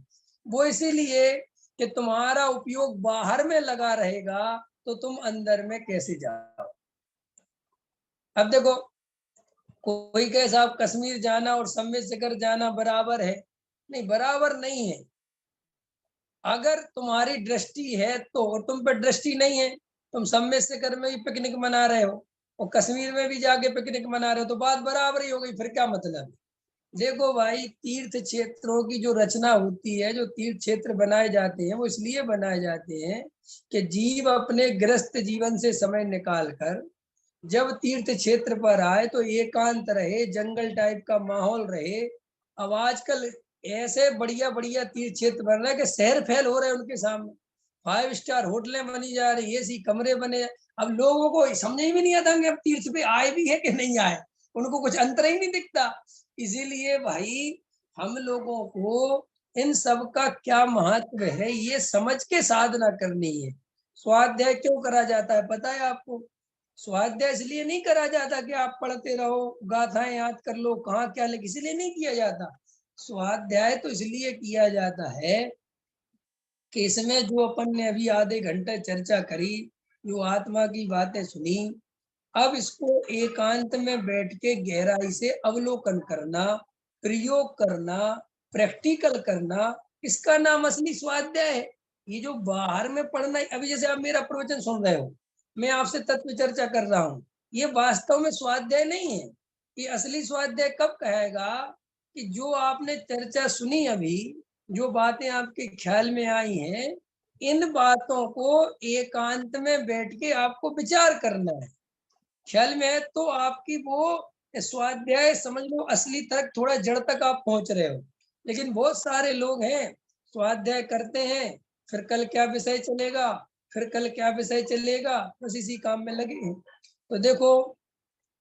वो इसीलिए कि तुम्हारा उपयोग बाहर में लगा रहेगा तो तुम अंदर में कैसे जाओ। अब देखो, कोई कहे साहब कश्मीर जाना और सम्मेद शिखर जाना बराबर है, नहीं, बराबर नहीं है। अगर तुम्हारी दृष्टि है तो, और तुम पे दृष्टि नहीं है, तुम सम्मेद शिखर में भी पिकनिक मना रहे हो और कश्मीर में भी जाके पिकनिक मना रहे हो, तो बात बराबर ही हो गई, फिर क्या मतलब? देखो भाई, तीर्थ क्षेत्रों की जो रचना होती है, जो तीर्थ क्षेत्र बनाए जाते हैं, वो इसलिए बनाए जाते हैं कि जीव अपने ग्रस्त जीवन से समय निकाल कर जब तीर्थ क्षेत्र पर आए तो एकांत रहे, जंगल टाइप का माहौल रहे। अब आजकल ऐसे बढ़िया बढ़िया तीर्थ क्षेत्र बन रहे हैं कि शहर फैल हो रहे हैं उनके सामने, 5 स्टार होटलें बनी जा रही, एसी कमरे बने। अब लोगों को समझ ही भी नहीं आता कि अब तीर्थ पे आए भी है कि नहीं आए, उनको कुछ अंतर ही नहीं दिखता। इसीलिए भाई, हम लोगों को इन सब का क्या महत्व है ये समझ के साधना करनी है। स्वाध्याय क्यों करा जाता है पता है आपको? स्वाध्याय इसलिए नहीं करा जाता कि आप पढ़ते रहो, गाथाएं याद कर लो, कहाँ क्या लिख, इसलिए नहीं किया जाता। स्वाध्याय तो इसलिए किया जाता है कि इसमें जो अपन ने अभी आधे घंटे चर्चा करी, जो आत्मा की बातें सुनी, अब इसको एकांत में बैठ के गहराई से अवलोकन करना, प्रयोग करना, प्रैक्टिकल करना, इसका नाम असली स्वाध्याय है। ये जो बाहर में पढ़ना, अभी जैसे आप मेरा प्रवचन सुन रहे हो, मैं आपसे तत्व चर्चा कर रहा हूँ, ये वास्तव में स्वाध्याय नहीं है। ये असली स्वाध्याय कब कहेगा? कि जो आपने चर्चा सुनी अभी, जो बातें आपके ख्याल में आई हैं, इन बातों को एकांत में बैठ के आपको विचार करना है। ख्याल में है तो आपकी वो स्वाध्याय समझ लो असली तक, थोड़ा जड़ तक आप पहुंच रहे हो। लेकिन बहुत सारे लोग हैं, स्वाध्याय करते हैं, फिर कल क्या विषय चलेगा, फिर कल क्या विषय चलेगा, बस इसी काम में लगे हैं। तो देखो,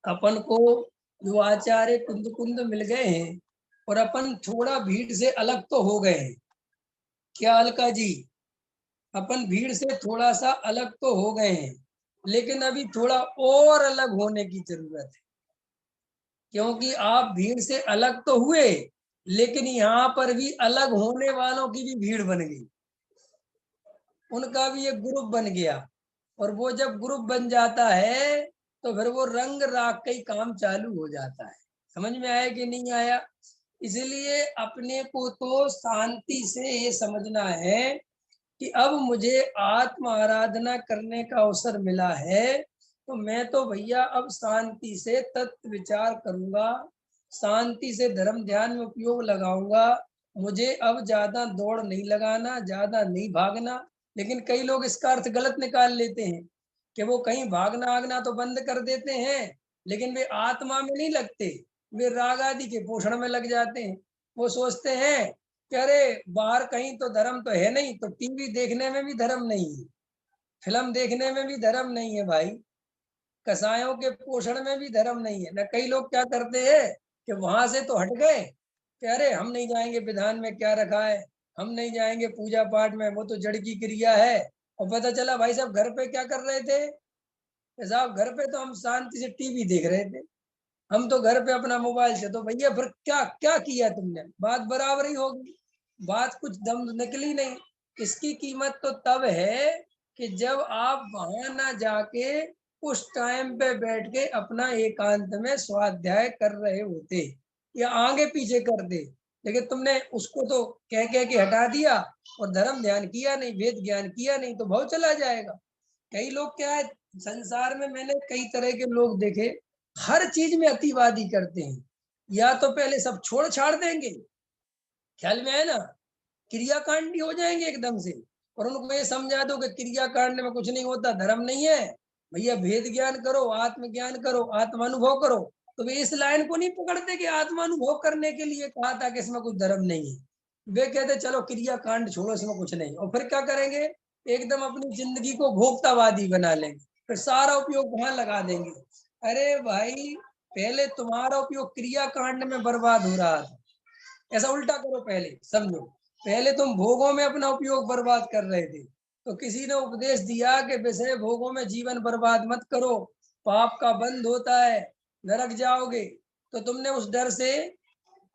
अपन को जो आचार्य कुंद कुंद मिल गए हैं और अपन थोड़ा भीड़ से अलग तो हो गए हैं। क्या अलका जी? अपन भीड़ से थोड़ा सा अलग तो हो गए हैं, लेकिन अभी थोड़ा और अलग होने की जरूरत है। क्योंकि आप भीड़ से अलग तो हुए, लेकिन यहाँ पर भी अलग होने वालों की भी भीड़ बन गई, उनका भी एक ग्रुप बन गया। और वो जब ग्रुप बन जाता है तो फिर वो रंग राग का ही काम चालू हो जाता है। समझ में आया कि नहीं आया? इसलिए अपने को तो शांति से ये समझना है कि अब मुझे आत्म आराधना करने का अवसर मिला है, तो मैं तो भैया अब शांति से तत्व विचार करूंगा, शांति से धर्म ध्यान में उपयोग लगाऊंगा। मुझे अब ज्यादा दौड़ नहीं लगाना, ज्यादा नहीं भागना। लेकिन कई लोग इसका अर्थ गलत निकाल लेते हैं कि वो कहीं भागना आगना तो बंद कर देते हैं, लेकिन वे आत्मा में नहीं लगते, वे राग आदि के पोषण में लग जाते हैं। वो सोचते हैं कि अरे बाहर कहीं तो धर्म तो है नहीं, तो टीवी देखने में भी धर्म नहीं है, फिल्म देखने में भी धर्म नहीं है भाई, कसायों के पोषण में भी धर्म नहीं है। न कई लोग क्या करते हैं कि वहां से तो हट गए कि अरे हम नहीं जाएंगे, विधान में क्या रखा है, हम नहीं जाएंगे पूजा पाठ में, वो तो जड़ की क्रिया है। और पता चला भाई साहब घर पे क्या कर रहे थे, साहब घर पे तो हम शांति से टीवी देख रहे थे, हम तो घर पे अपना मोबाइल से। तो भैया फिर क्या क्या किया तुमने, बात बराबर ही होगी, बात कुछ दम निकली नहीं। इसकी कीमत तो तब है कि जब आप वहां ना जाके उस टाइम पे बैठ के अपना एकांत में स्वाध्याय कर रहे होते या आगे पीछे कर दे, लेकिन तुमने उसको तो कह के हटा दिया और धर्म ध्यान किया नहीं, वेद ज्ञान किया नहीं, तो भाव चला जाएगा। कई लोग क्या है संसार में, मैंने कई तरह के लोग देखे, हर चीज में अतिवादी करते हैं। या तो पहले सब छोड़ छाड़ देंगे, ख्याल में है ना, क्रियाकांडी हो जाएंगे एकदम से, और उनको ये समझा दो कि क्रियाकांड में कुछ नहीं होता, धर्म नहीं है, भैया भेद ज्ञान करो, आत्मज्ञान करो, आत्मानुभव करो। तो वे इस लाइन को नहीं पकड़ते कि आत्मानुभव करने के लिए कहा था कि इसमें कुछ धर्म नहीं है। वे कहते चलो क्रियाकांड छोड़ो, इसमें कुछ नहीं। और फिर क्या करेंगे, एकदम अपनी जिंदगी को भोक्तावादी बना लेंगे, फिर सारा उपयोग वहां लगा देंगे। अरे भाई पहले तुम्हारा उपयोग क्रियाकांड में बर्बाद हो रहा था, ऐसा उल्टा करो, पहले समझो, पहले तुम भोगों में अपना उपयोग बर्बाद कर रहे थे, तो किसी ने उपदेश दिया कि विषय भोगों में जीवन बर्बाद मत करो, पाप का बंध होता है, नरक जाओगे, तो तुमने उस डर से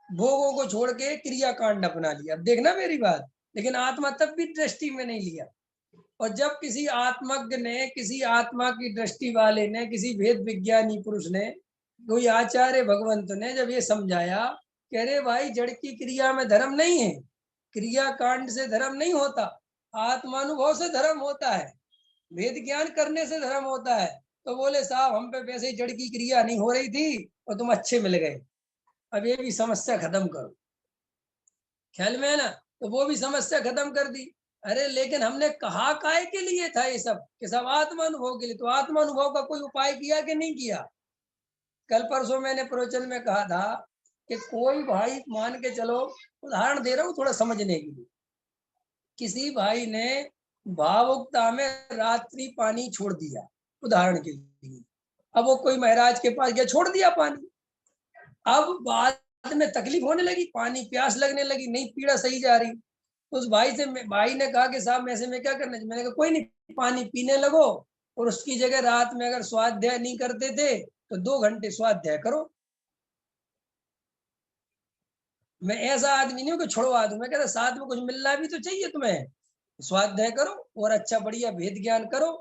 भोगों को छोड़ के क्रियाकांड अपना लिया। अब देखना मेरी बात, लेकिन आत्मा तब भी दृष्टि में नहीं लिया। और जब किसी आत्मज्ञ ने, किसी आत्मा की दृष्टि वाले ने, किसी भेद विज्ञानी पुरुष ने, कोई आचार्य भगवंत ने जब ये समझाया कि अरे भाई जड़ की क्रिया में धर्म नहीं है, क्रिया कांड से धर्म नहीं होता, आत्मानुभव से धर्म होता है, वेद ज्ञान करने से धर्म होता है, तो बोले साहब हम पे वैसे ही जड़ की क्रिया नहीं हो रही थी और तुम अच्छे मिल गए, अब ये भी समस्या खत्म करो, ख्याल में है ना। तो वो भी समस्या खत्म कर दी। अरे लेकिन हमने कहा काय के लिए था ये सब, कि सब आत्मानुभव के लिए, तो आत्मानुभव का कोई उपाय किया कि नहीं किया। कल परसों मैंने प्रवचन में कहा था कि कोई भाई, मान के चलो, उदाहरण दे रहा हूँ थोड़ा समझने के लिए, किसी भाई ने भावुकता में रात्रि पानी छोड़ दिया, उदाहरण के लिए, अब वो कोई महाराज के पास गया, छोड़ दिया पानी, अब बाद में तकलीफ होने लगी, पानी प्यास लगने लगी, नहीं पीड़ा सही जा रही, तो उस भाई ने कहा कि साहब ऐसे में क्या करना चाहिए। मैंने कहा कोई नहीं, पानी पीने लगो, और उसकी जगह रात में अगर स्वाध्याय नहीं करते थे तो 2 घंटे स्वाध्याय करो। मैं ऐसा आदमी नहीं हूँ कि छुड़वा दूं, मैं कहता साथ में कुछ मिलना भी तो चाहिए तुम्हें, स्वाध्याय करो और अच्छा बढ़िया भेद ज्ञान करो।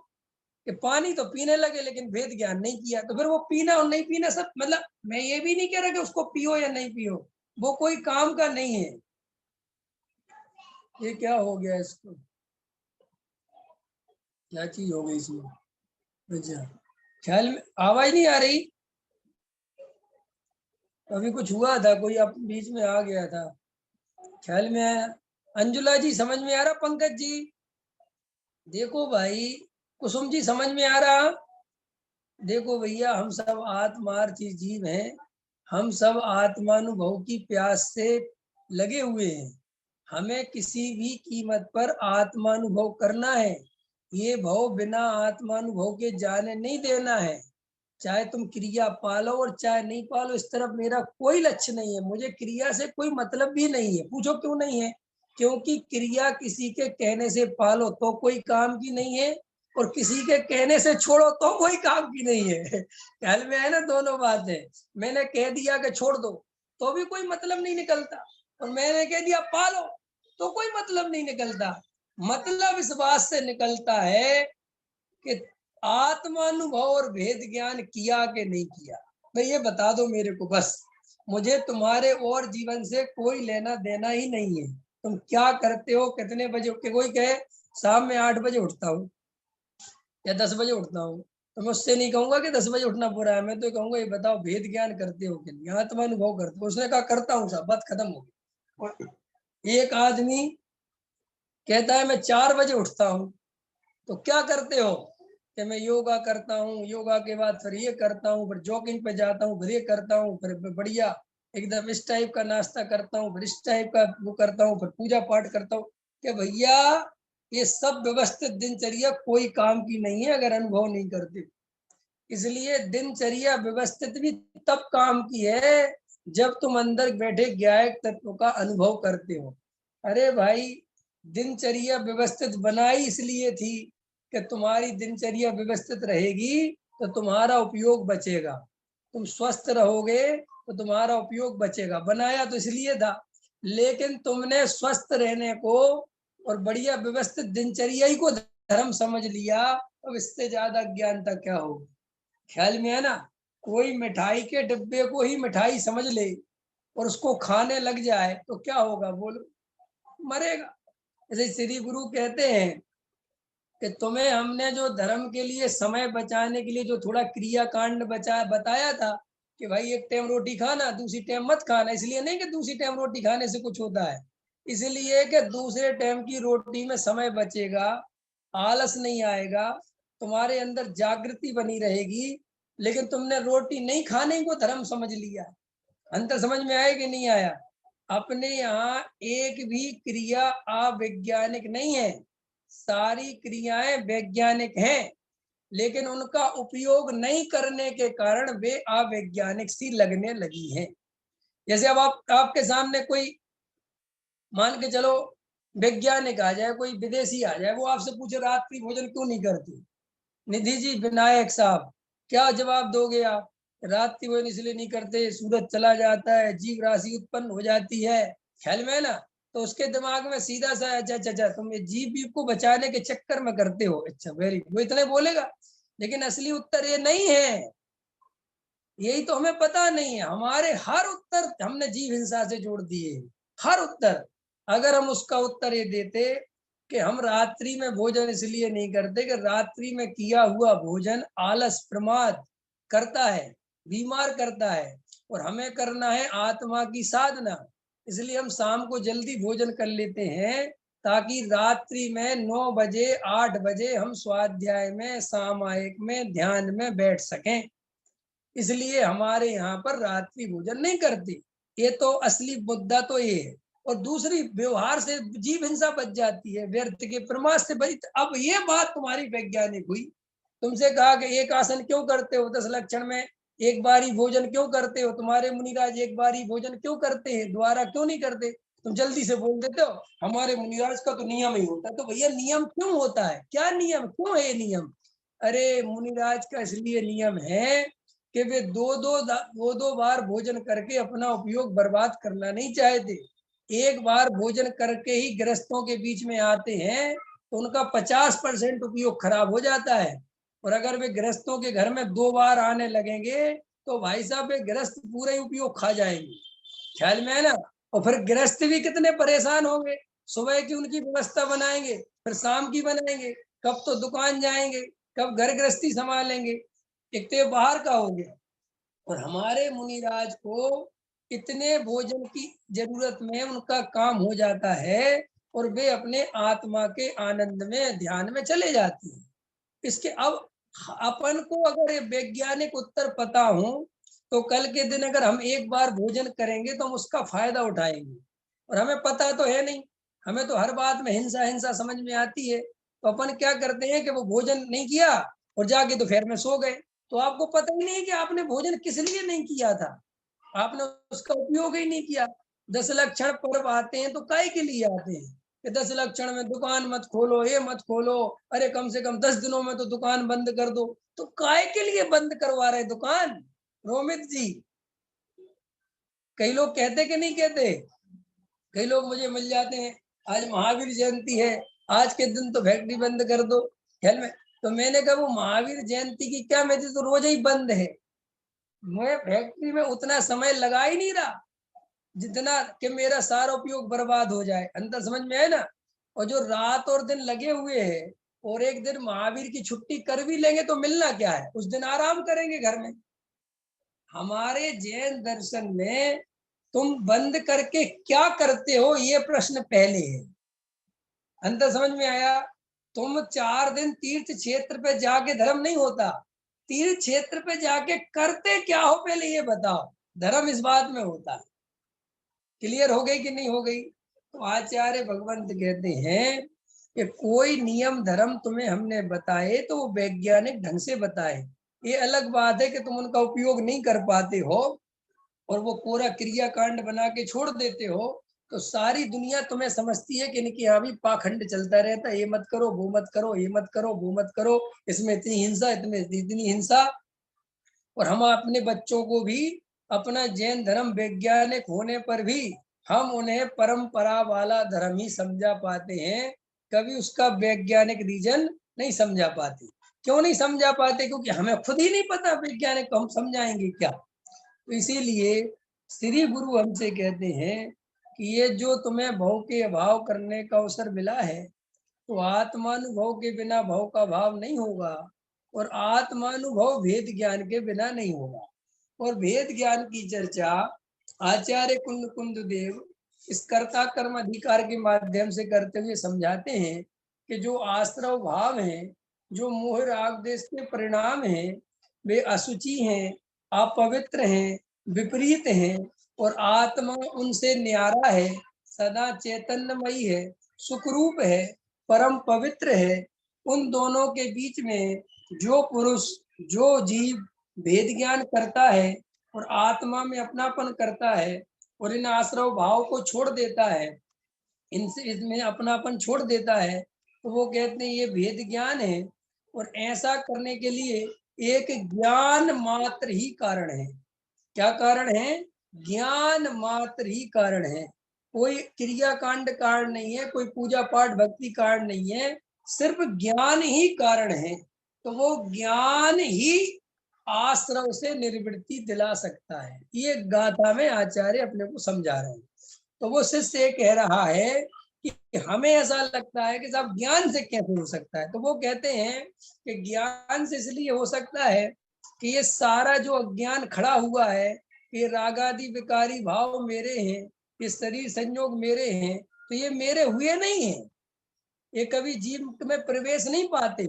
कि पानी तो पीने लगे लेकिन भेद ज्ञान नहीं किया, तो फिर वो पीना और नहीं पीना सब, मतलब मैं ये भी नहीं कह रहा कि उसको पियो या नहीं पियो, वो कोई काम का नहीं है। ये क्या हो गया इसको, क्या चीज हो गई इसमें, अच्छा ख्याल में आवाज नहीं आ रही, अभी कुछ हुआ था, कोई अब बीच में आ गया था, ख्याल में आया। अंजुला जी समझ में आ रहा, पंकज जी देखो भाई, कुसुम जी समझ में आ रहा, देखो भैया हम सब आत्मार्थी जीव हैं, हम सब आत्मानुभव की प्यास से लगे हुए हैं, हमें किसी भी कीमत पर आत्मानुभव करना है, ये भव बिना आत्मानुभव के जाने नहीं देना है। चाहे तुम क्रिया पालो और चाहे नहीं पालो, इस तरफ मेरा कोई लक्ष्य नहीं है, मुझे क्रिया से कोई मतलब भी नहीं है। पूछो क्यों नहीं है, क्योंकि क्रिया किसी के कहने से पालो तो कोई काम की नहीं है, और किसी के कहने से छोड़ो तो कोई काम की नहीं है। ख्याल में है ना, दोनों बातें। मैंने कह दिया कि छोड़ दो तो भी कोई मतलब नहीं निकलता, और मैंने कह दिया पालो तो कोई मतलब नहीं निकलता। मतलब इस बात से निकलता है कि आत्मानुभव और भेद ज्ञान किया कि नहीं किया, भाई ये बता दो मेरे को बस, मुझे तुम्हारे और जीवन से कोई लेना देना ही नहीं है। तुम क्या करते हो, कितने बजे, कोई कहे शाम में 8 बजे उठता हूँ या 10 बजे उठता हूँ, तो मैं उससे नहीं कहूंगा कि 10 बजे उठना बुरा है, मैं तो कहूंगा ये बताओ भेद ज्ञान करते हो कि नहीं, आत्मानुभव करते हो। उसने कहा करता हूँ साहब, बात खत्म हो गई। और एक आदमी कहता है मैं 4 बजे उठता हूँ, तो क्या करते हो, कि मैं योगा करता हूँ, योगा के बाद फिर ये करता हूँ, फिर जॉगिंग पे जाता हूँ, फिर ये करता हूँ, फिर बढ़िया एकदम इस टाइप का नाश्ता करता हूँ, फिर इस टाइप का वो करता हूँ, फिर पूजा पाठ करता हूँ। कि भैया ये सब व्यवस्थित दिनचर्या कोई काम की नहीं है अगर अनुभव नहीं करते। इसलिए दिनचर्या व्यवस्थित भी तब काम की है जब तुम अंदर बैठे ज्ञायक तत्व का अनुभव करते हो। अरे भाई, दिनचर्या व्यवस्थित बनाई इसलिए थी कि तुम्हारी दिनचर्या व्यवस्थित रहेगी तो तुम्हारा उपयोग बचेगा, तुम स्वस्थ रहोगे तो तुम्हारा उपयोग बचेगा। बनाया तो इसलिए था, लेकिन तुमने स्वस्थ रहने को और बढ़िया व्यवस्थित दिनचर्या ही को धर्म समझ लिया। अब इससे ज्यादा ज्ञानता क्या होगी? ख्याल में है ना? कोई मिठाई के डिब्बे को ही मिठाई समझ ले और उसको खाने लग जाए तो क्या होगा बोलो? मरेगा। जैसे श्री गुरु कहते हैं कि तुम्हें हमने जो धर्म के लिए समय बचाने के लिए जो थोड़ा क्रिया कांड बताया था कि भाई एक टाइम रोटी खाना, दूसरी टाइम मत खाना, इसलिए नहीं कि दूसरी टाइम रोटी खाने से कुछ होता है, इसलिए कि दूसरे टाइम की रोटी में समय बचेगा, आलस नहीं आएगा, तुम्हारे अंदर जागृति बनी रहेगी। लेकिन तुमने रोटी नहीं खाने को धर्म समझ लिया। अंतर समझ में आया कि नहीं आया? अपने यहाँ एक भी क्रिया अवैज्ञानिक नहीं है, सारी क्रियाएं वैज्ञानिक हैं, लेकिन उनका उपयोग नहीं करने के कारण वे अवैज्ञानिक सी लगने लगी हैं। जैसे अब आपके सामने कोई मान के चलो वैज्ञानिक आ जाए, कोई विदेशी आ जाए, वो आपसे पूछे रात्रि भोजन क्यों नहीं करती, निधि जी, विनायक साहब, क्या जवाब दोगे आप? रात्रि भोजन इसलिए नहीं करते, सूरज चला जाता है, जीव राशि उत्पन्न हो जाती है। ख्याल में है ना? तो उसके दिमाग में सीधा सा अच्छा अच्छा अच्छा तुम ये जीव को बचाने के चक्कर में करते हो, अच्छा वेरी, वो इतने बोलेगा। लेकिन असली उत्तर ये नहीं है, यही तो हमें पता नहीं है। हमारे हर उत्तर हमने जीव हिंसा से जोड़ दिए, हर उत्तर। अगर हम उसका उत्तर ये देते कि हम रात्रि में भोजन इसलिए नहीं करते कि रात्रि में किया हुआ भोजन आलस प्रमाद करता है, बीमार करता है, और हमें करना है आत्मा की साधना, इसलिए हम शाम को जल्दी भोजन कर लेते हैं ताकि रात्रि में 9 बजे 8 बजे हम स्वाध्याय में, सामायिक में, ध्यान में बैठ सकें। इसलिए हमारे यहाँ पर रात्रि भोजन नहीं करते। ये तो असली मुद्दा तो ये है। और दूसरी, व्यवहार से जीव हिंसा बच जाती है, व्यर्थ के प्रमाद से बच। अब ये बात तुम्हारी वैज्ञानिक हुई। तुमसे कहा कि एक आसन क्यों करते हो 10 लक्षण में, एक बारी भोजन क्यों करते हो, तुम्हारे मुनिराज एक बारी भोजन क्यों करते हैं, दोबारा क्यों नहीं करते? तुम जल्दी से बोल देते हो हमारे मुनिराज का तो नियम ही होता है। तो भैया नियम क्यों होता है? क्या नियम, क्यों है नियम? अरे मुनिराज का इसलिए नियम है कि वे दो बार भोजन करके अपना उपयोग बर्बाद करना नहीं चाहते। एक बार भोजन करके ही गृहस्थों के बीच में आते हैं तो उनका 50% उपयोग खराब हो जाता है। और अगर वे गृहस्थों के घर में 2 बार आने लगेंगे तो भाई साहब वे गृहस्थ पूरा ही उपयोग खा जाएंगे। ख्याल में है ना? और फिर गृहस्थ भी कितने परेशान होंगे। सुबह की उनकी व्यवस्था बनाएंगे, फिर शाम की बनाएंगे, कब तो दुकान जाएंगे, कब घर गृहस्थी संभालेंगे। एक तो बाहर का हो गया। और हमारे मुनिराज को इतने भोजन की जरूरत में उनका काम हो जाता है और वे अपने आत्मा के आनंद में, ध्यान में चले जाते हैं। इसके अब अपन को अगर ये वैज्ञानिक उत्तर पता हो तो कल के दिन अगर हम एक बार भोजन करेंगे तो हम उसका फायदा उठाएंगे। और हमें पता तो है नहीं, हमें तो हर बात में हिंसा हिंसा समझ में आती है। तो अपन क्या करते हैं कि वो भोजन नहीं किया और जाके दोपहर में सो गए। तो आपको पता ही नहीं कि आपने भोजन किस लिए नहीं किया था, आपने उसका उपयोग ही नहीं किया। 10 लक्षण पर्व आते हैं तो काय के लिए आते हैं कि 10 लक्षण में दुकान मत खोलो, ये मत खोलो, अरे कम से कम 10 दिनों में तो दुकान बंद कर दो। तो काय के लिए बंद करवा रहे दुकान? रोमित जी, कई लोग कहते कि नहीं कहते? कई लोग मुझे मिल जाते हैं, आज महावीर जयंती है, आज के दिन तो फैक्ट्री बंद कर दो। ख्याल में? तो मैंने कहा वो महावीर जयंती की क्या, मेरी तो रोज ही बंद है। मैं फैक्ट्री में उतना समय लगा ही नहीं रहा जितना कि मेरा सारा उपयोग बर्बाद हो जाए। अंतर समझ में है ना? और जो रात और दिन लगे हुए हैं, और एक दिन महावीर की छुट्टी कर भी लेंगे तो मिलना क्या है, उस दिन आराम करेंगे घर में। हमारे जैन दर्शन में तुम बंद करके क्या करते हो, ये प्रश्न पहले है। अंतर समझ में आया? तुम 4 दिन तीर्थ क्षेत्र पे जाके धर्म नहीं होता, तीर्थ क्षेत्र पे जाके करते क्या हो पहले ये बताओ, धर्म इस बात में होता है। क्लियर हो गई कि नहीं हो गई? तो आचार्य भगवंत कहते हैं कि कोई नियम धर्म तुम्हें हमने बताए तो वो वैज्ञानिक ढंग से बताए, ये अलग बात है कि तुम उनका उपयोग नहीं कर पाते हो और वो पूरा क्रियाकांड बना के छोड़ देते हो, तो सारी दुनिया तुम्हें समझती है कि इनके यहाँ भी पाखंड चलता रहता है, ये मत करो, वो मत करो, ये मत करो, वो मत करो, इसमें इतनी हिंसा, इतने इतनी हिंसा। और हम अपने बच्चों को भी अपना जैन धर्म वैज्ञानिक होने पर भी हम उन्हें परंपरा वाला धर्म ही समझा पाते हैं, कभी उसका वैज्ञानिक रीजन नहीं समझा पाते। क्यों नहीं समझा पाते? क्योंकि हमें खुद ही नहीं पता वैज्ञानिक को हम समझाएंगे क्या। तो इसीलिए श्री गुरु हमसे कहते हैं कि ये जो तुम्हें भव के अभाव करने का अवसर मिला है, तो आत्मानुभव के बिना भव का भाव नहीं होगा और आत्मानुभव भेद ज्ञान के बिना नहीं होगा। और भेद ज्ञान की चर्चा आचार्य कुंद कुंद देव इस कर्ता कर्म अधिकार के माध्यम से करते हुए समझाते हैं कि जो आश्रव भाव हैं, जो मोह राग देश के परिणाम हैं, वे असुचि हैं, अपवित्र हैं, विपरीत हैं और आत्मा उनसे न्यारा है, सदा चैतन्यमयी है, सुखरूप है, परम पवित्र है। उन दोनों के बीच में जो पुरुष, जो जीव भेद ज्ञान करता है और आत्मा में अपनापन करता है और इन आश्रव भाव को छोड़ देता है, इनसे इसमें अपनापन छोड़ देता है, तो वो कहते हैं ये भेद ज्ञान है। और ऐसा करने के लिए एक ज्ञान मात्र ही कारण है। क्या कारण है? ज्ञान मात्र ही कारण है। कोई क्रियाकांड कारण नहीं है, कोई पूजा पाठ भक्ति कारण नहीं है, सिर्फ ज्ञान ही कारण है। तो वो ज्ञान ही आश्रव से निर्वृत्ति दिला सकता है। ये गाथा में आचार्य अपने को समझा रहे हैं। तो वो शिष्य कह रहा है कि हमें ऐसा लगता है कि साहब ज्ञान से कैसे हो सकता है। तो वो कहते हैं कि ज्ञान से इसलिए हो सकता है कि ये सारा जो अज्ञान खड़ा हुआ है, ये रागादि विकारी भाव मेरे हैं, ये शरीर संयोग मेरे हैं, तो ये मेरे हुए नहीं है, ये कभी जीव में प्रवेश नहीं पाते,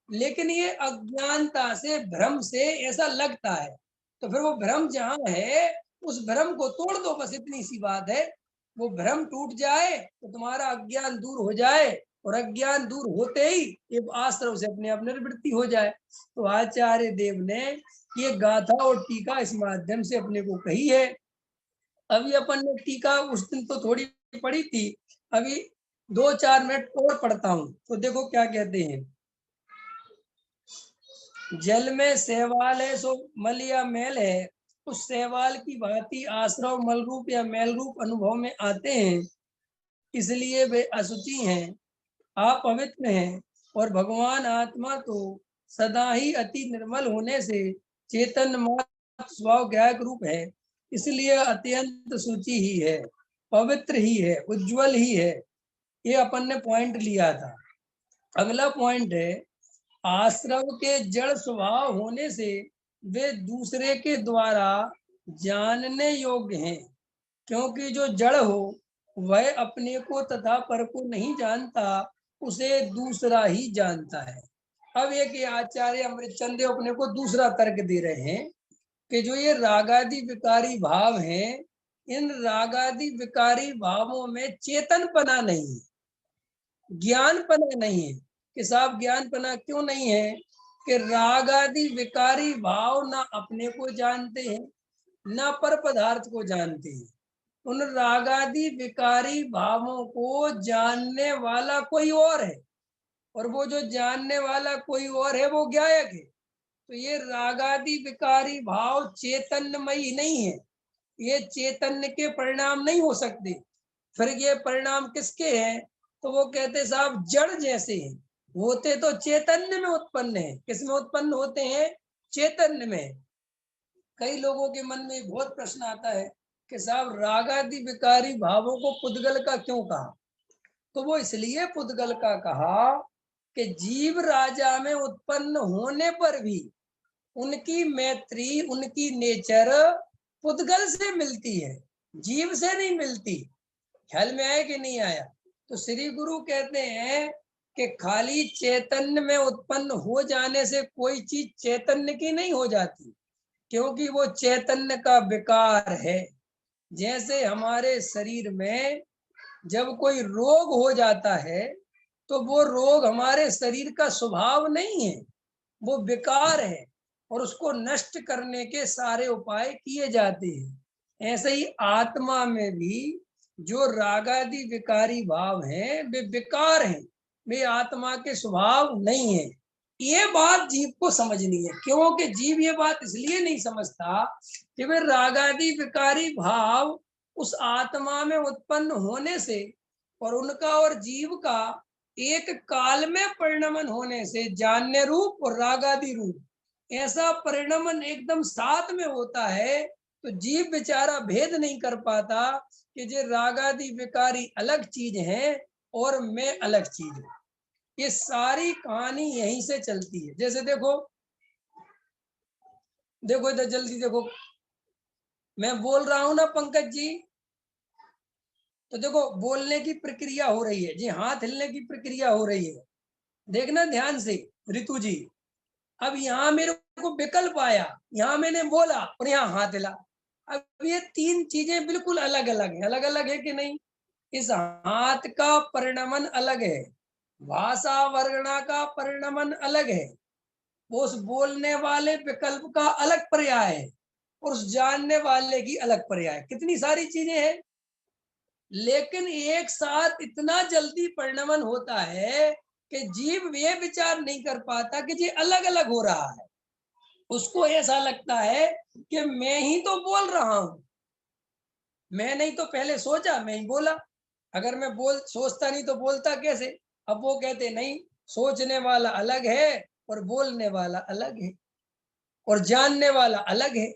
लेकिन ये अज्ञानता से, भ्रम से ऐसा लगता है। तो फिर वो भ्रम जहाँ है उस भ्रम को तोड़ दो, बस इतनी सी बात है। वो भ्रम टूट जाए तो तुम्हारा अज्ञान दूर हो जाए और अज्ञान दूर होते ही ये आश्रव से अपने आप निवृत्ति हो जाए। तो आचार्य देव ने ये गाथा और टीका इस माध्यम से अपने को कही है। अभी अपन ने टीका उस दिन तो थोड़ी पढ़ी थी, अभी 2-4 मिनट और पढ़ता हूं। तो देखो क्या कहते हैं। जल में शैवाल है सो मल या मैल है, उस शैवाल की भांति आश्रव मल रूप या मैल रूप अनुभव में आते हैं, इसलिए वे अशुचि हैं, अपवित्र हैं। और भगवान आत्मा तो सदा ही अति निर्मल होने से चेतन मात्र स्वभाव ज्ञायक रूप है, इसलिए अत्यंत शुचि ही है, पवित्र ही है, उज्जवल ही है। ये अपन ने पॉइंट लिया था। अगला पॉइंट है, आश्रव के जड़ स्वभाव होने से वे दूसरे के द्वारा जानने योग्य हैं, क्योंकि जो जड़ हो वह अपने को तथा पर को नहीं जानता, उसे दूसरा ही जानता है। अब एक आचार्य अमृतचंद देव अपने को दूसरा तर्क दे रहे हैं कि जो ये रागादि विकारी भाव हैं, इन रागादि विकारी भावों में चेतनपना नहीं है, ज्ञानपना नहीं है। कि साहब ज्ञानपना क्यों नहीं है? कि राग आदि विकारी भाव ना अपने को जानते हैं, ना पर पदार्थ को जानते हैं। उन राग आदि विकारी भावों को जानने वाला कोई और है, और वो जो जानने वाला कोई और है वो ज्ञायक है। तो ये राग आदि विकारी भाव चैतन्यमयी नहीं है, ये चैतन्य के परिणाम नहीं हो सकते। फिर ये परिणाम किसके हैं? तो वो कहते साहब जड़ जैसे हैं, होते तो चैतन्य में उत्पन्न है। किसमें उत्पन्न होते हैं? चैतन्य में। कई लोगों के मन में बहुत प्रश्न आता है कि साहब रागादि विकारी भावों को पुद्गल का क्यों कहा? तो वो इसलिए पुद्गल का कहा कि जीव राजा में उत्पन्न होने पर भी उनकी मैत्री, उनकी नेचर पुद्गल से मिलती है, जीव से नहीं मिलती। ख्याल में आया कि नहीं आया? तो श्री गुरु कहते हैं कि खाली चैतन्य में उत्पन्न हो जाने से कोई चीज चैतन्य की नहीं हो जाती, क्योंकि वो चैतन्य का विकार है। जैसे हमारे शरीर में जब कोई रोग हो जाता है, तो वो रोग हमारे शरीर का स्वभाव नहीं है, वो विकार है। और उसको नष्ट करने के सारे उपाय किए जाते हैं। ऐसे ही आत्मा में भी जो रागादि विकारी भाव हैं वे विकार हैं, वे आत्मा के स्वभाव नहीं है। ये बात जीव को समझनी है, क्योंकि जीव ये बात इसलिए नहीं समझता कि वे रागादि विकारी भाव उस आत्मा में उत्पन्न होने से और उनका और जीव का एक काल में परिणमन होने से जानने रूप और रागादि रूप ऐसा परिणमन एकदम साथ में होता है, तो जीव बेचारा भेद नहीं कर पाता कि ये रागादि विकारी अलग चीज है और मैं अलग चीज हूं। ये सारी कहानी यहीं से चलती है। जैसे देखो देखो इधर जल्दी देखो, मैं बोल रहा हूं ना पंकज जी, तो देखो बोलने की प्रक्रिया हो रही है जी, हाथ हिलने की प्रक्रिया हो रही है, देखना ध्यान से ऋतु जी। अब यहाँ मेरे को विकल्प आया, यहाँ मैंने बोला और यहाँ हाथ हिला। अब ये तीन चीजें बिल्कुल अलग अलग है, अलग अलग है कि नहीं? इस हाथ का परिणमन अलग है, भाषा वर्णना का परिणमन अलग है, उस बोलने वाले विकल्प का अलग पर्याय है और उस जानने वाले की अलग पर्याय। कितनी सारी चीजें हैं, लेकिन एक साथ इतना जल्दी परिणमन होता है कि जीव ये विचार नहीं कर पाता कि ये अलग अलग हो रहा है। उसको ऐसा लगता है कि मैं ही तो बोल रहा हूं, मैं नहीं तो पहले सोचा मैं ही बोला। अगर मैं सोचता नहीं तो बोलता कैसे? अब वो कहते नहीं, सोचने वाला अलग है और बोलने वाला अलग है और जानने वाला अलग है।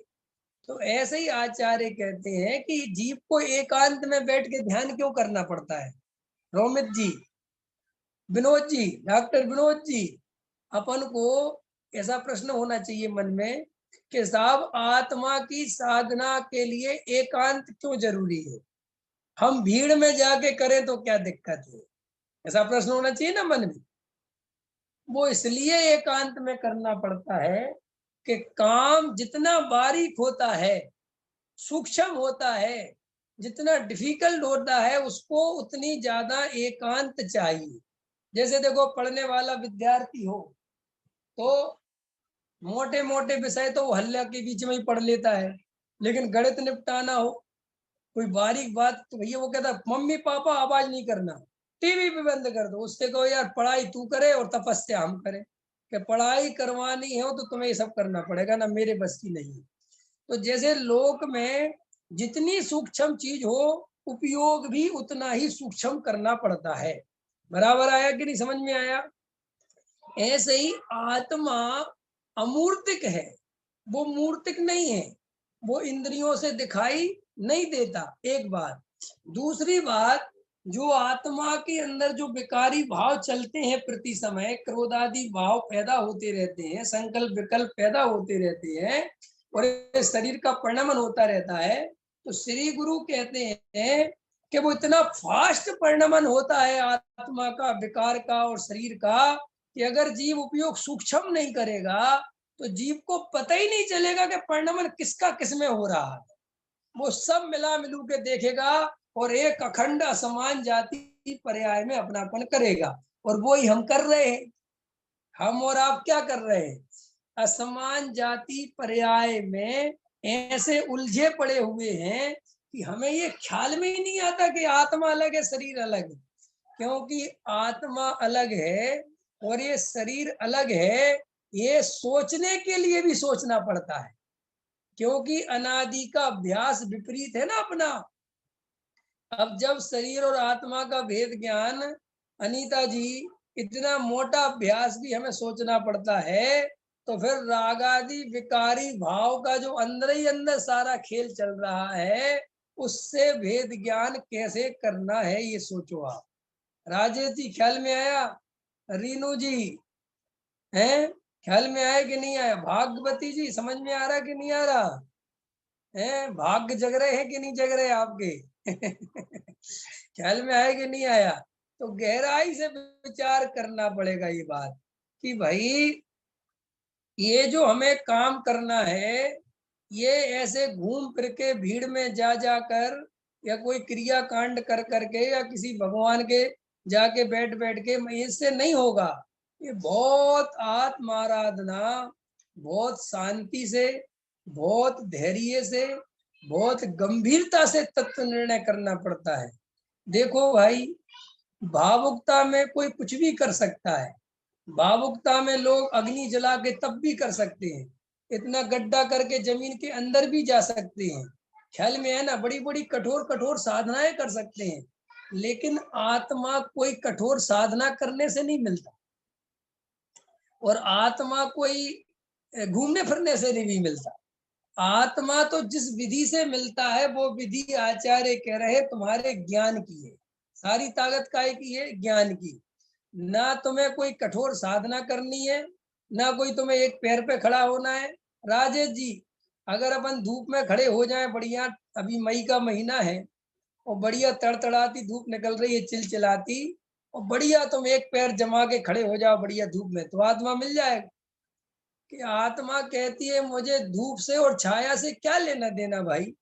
तो ऐसे ही आचार्य कहते हैं कि जीव को एकांत में बैठ के ध्यान क्यों करना पड़ता है? रोमित जी, विनोद जी, डॉक्टर विनोद जी, अपन को ऐसा प्रश्न होना चाहिए मन में कि साहब आत्मा की साधना के लिए एकांत क्यों जरूरी है? हम भीड़ में जाके करें तो क्या दिक्कत है? ऐसा प्रश्न होना चाहिए ना मन में। वो इसलिए एकांत में करना पड़ता है कि काम जितना बारीक होता है, सूक्ष्म होता है, जितना डिफिकल्ट होता है, उसको उतनी ज्यादा एकांत चाहिए। जैसे देखो पढ़ने वाला विद्यार्थी हो तो मोटे मोटे विषय तो हल्ला के बीच में ही पढ़ लेता है, लेकिन गणित निपटाना हो, कोई बारीक बात, तो भैया वो कहता मम्मी पापा आवाज नहीं करना, टीवी पे बंद कर दो। उससे कहो यार पढ़ाई तू करे और तपस्या हम करें, कि पढ़ाई करवानी है तो तुम्हें ये सब करना पड़ेगा ना, मेरे बस की नहीं है। तो जैसे लोक में जितनी सूक्ष्म चीज हो, उपयोग भी उतना ही सूक्ष्म करना पड़ता है। बराबर आया कि नहीं, समझ में आया? ऐसे ही आत्मा अमूर्तिक है, वो मूर्तिक नहीं है, वो इंद्रियों से दिखाई नहीं देता, एक बात। दूसरी बात, जो आत्मा के अंदर जो विकारी भाव चलते हैं, प्रति समय क्रोधादि भाव पैदा होते रहते हैं, संकल्प विकल्प पैदा होते रहते हैं और शरीर का परिणमन होता रहता है, तो श्री गुरु कहते हैं कि वो इतना फास्ट परिणमन होता है आत्मा का, विकार का और शरीर का, कि अगर जीव उपयोग सूक्ष्म नहीं करेगा तो जीव को पता ही नहीं चलेगा कि परिणमन किसका किसमें हो रहा है। वो सब मिला मिलू के देखेगा और एक अखंड असमान जाति पर्याय में अपनापन करेगा। और वो ही हम कर रहे हैं। हम और आप क्या कर रहे हैं? असमान जाति पर्याय में ऐसे उलझे पड़े हुए हैं कि हमें ये ख्याल में ही नहीं आता कि आत्मा अलग है शरीर अलग है। क्योंकि आत्मा अलग है और ये शरीर अलग है, ये सोचने के लिए भी सोचना पड़ता है, क्योंकि अनादि का अभ्यास विपरीत है ना अपना। अब जब शरीर और आत्मा का भेद ज्ञान, अनीता जी, इतना मोटा अभ्यास भी हमें सोचना पड़ता है, तो फिर रागादि विकारी भाव का जो अंदर ही अंदर सारा खेल चल रहा है, उससे भेद ज्ञान कैसे करना है, ये सोचो आप। राजेश जी ख्याल में आया? रीनू जी हैं, ख्याल में आया कि नहीं आया? भाग्यवती जी समझ में आ रहा कि नहीं आ रहा है? भाग्य जग रहे हैं कि नहीं जग रहे आपके? ख्याल में आया कि नहीं आया? तो गहराई से विचार करना पड़ेगा ये बात कि भाई ये जो हमें काम करना है, ये ऐसे घूम फिर के भीड़ में जा जाकर या कोई क्रिया कांड कर करके या किसी भगवान के जाके बैठ बैठ के इससे नहीं होगा। ये बहुत आत्म आराधना, बहुत शांति से, बहुत धैर्य से, बहुत गंभीरता से तत्व निर्णय करना पड़ता है। देखो भाई, भावुकता में कोई कुछ भी कर सकता है। भावुकता में लोग अग्नि जला के तब भी कर सकते हैं, इतना गड्ढा करके जमीन के अंदर भी जा सकते हैं। ख्याल में है ना, बड़ी बड़ी कठोर कठोर साधनाएं कर सकते हैं, लेकिन आत्मा कोई कठोर साधना करने से नहीं मिलता, और आत्मा कोई घूमने फिरने से नहीं मिलता। आत्मा तो जिस विधि से मिलता है वो विधि आचार्य कह रहे तुम्हारे ज्ञान की है। सारी ताकत काय की है? ज्ञान की। ना तुम्हें कोई कठोर साधना करनी है, ना कोई तुम्हें एक पैर पे खड़ा होना है। राजेश जी, अगर अपन धूप में खड़े हो जाएं बढ़िया, अभी मई का महीना है और बढ़िया तड़तड़ाती धूप निकल रही है, चिलचिलाती, और बढ़िया तुम एक पैर जमा के खड़े हो जाओ बढ़िया धूप में, तो आत्मा मिल जाएगा। कि आत्मा कहती है मुझे धूप से और छाया से क्या लेना देना भाई,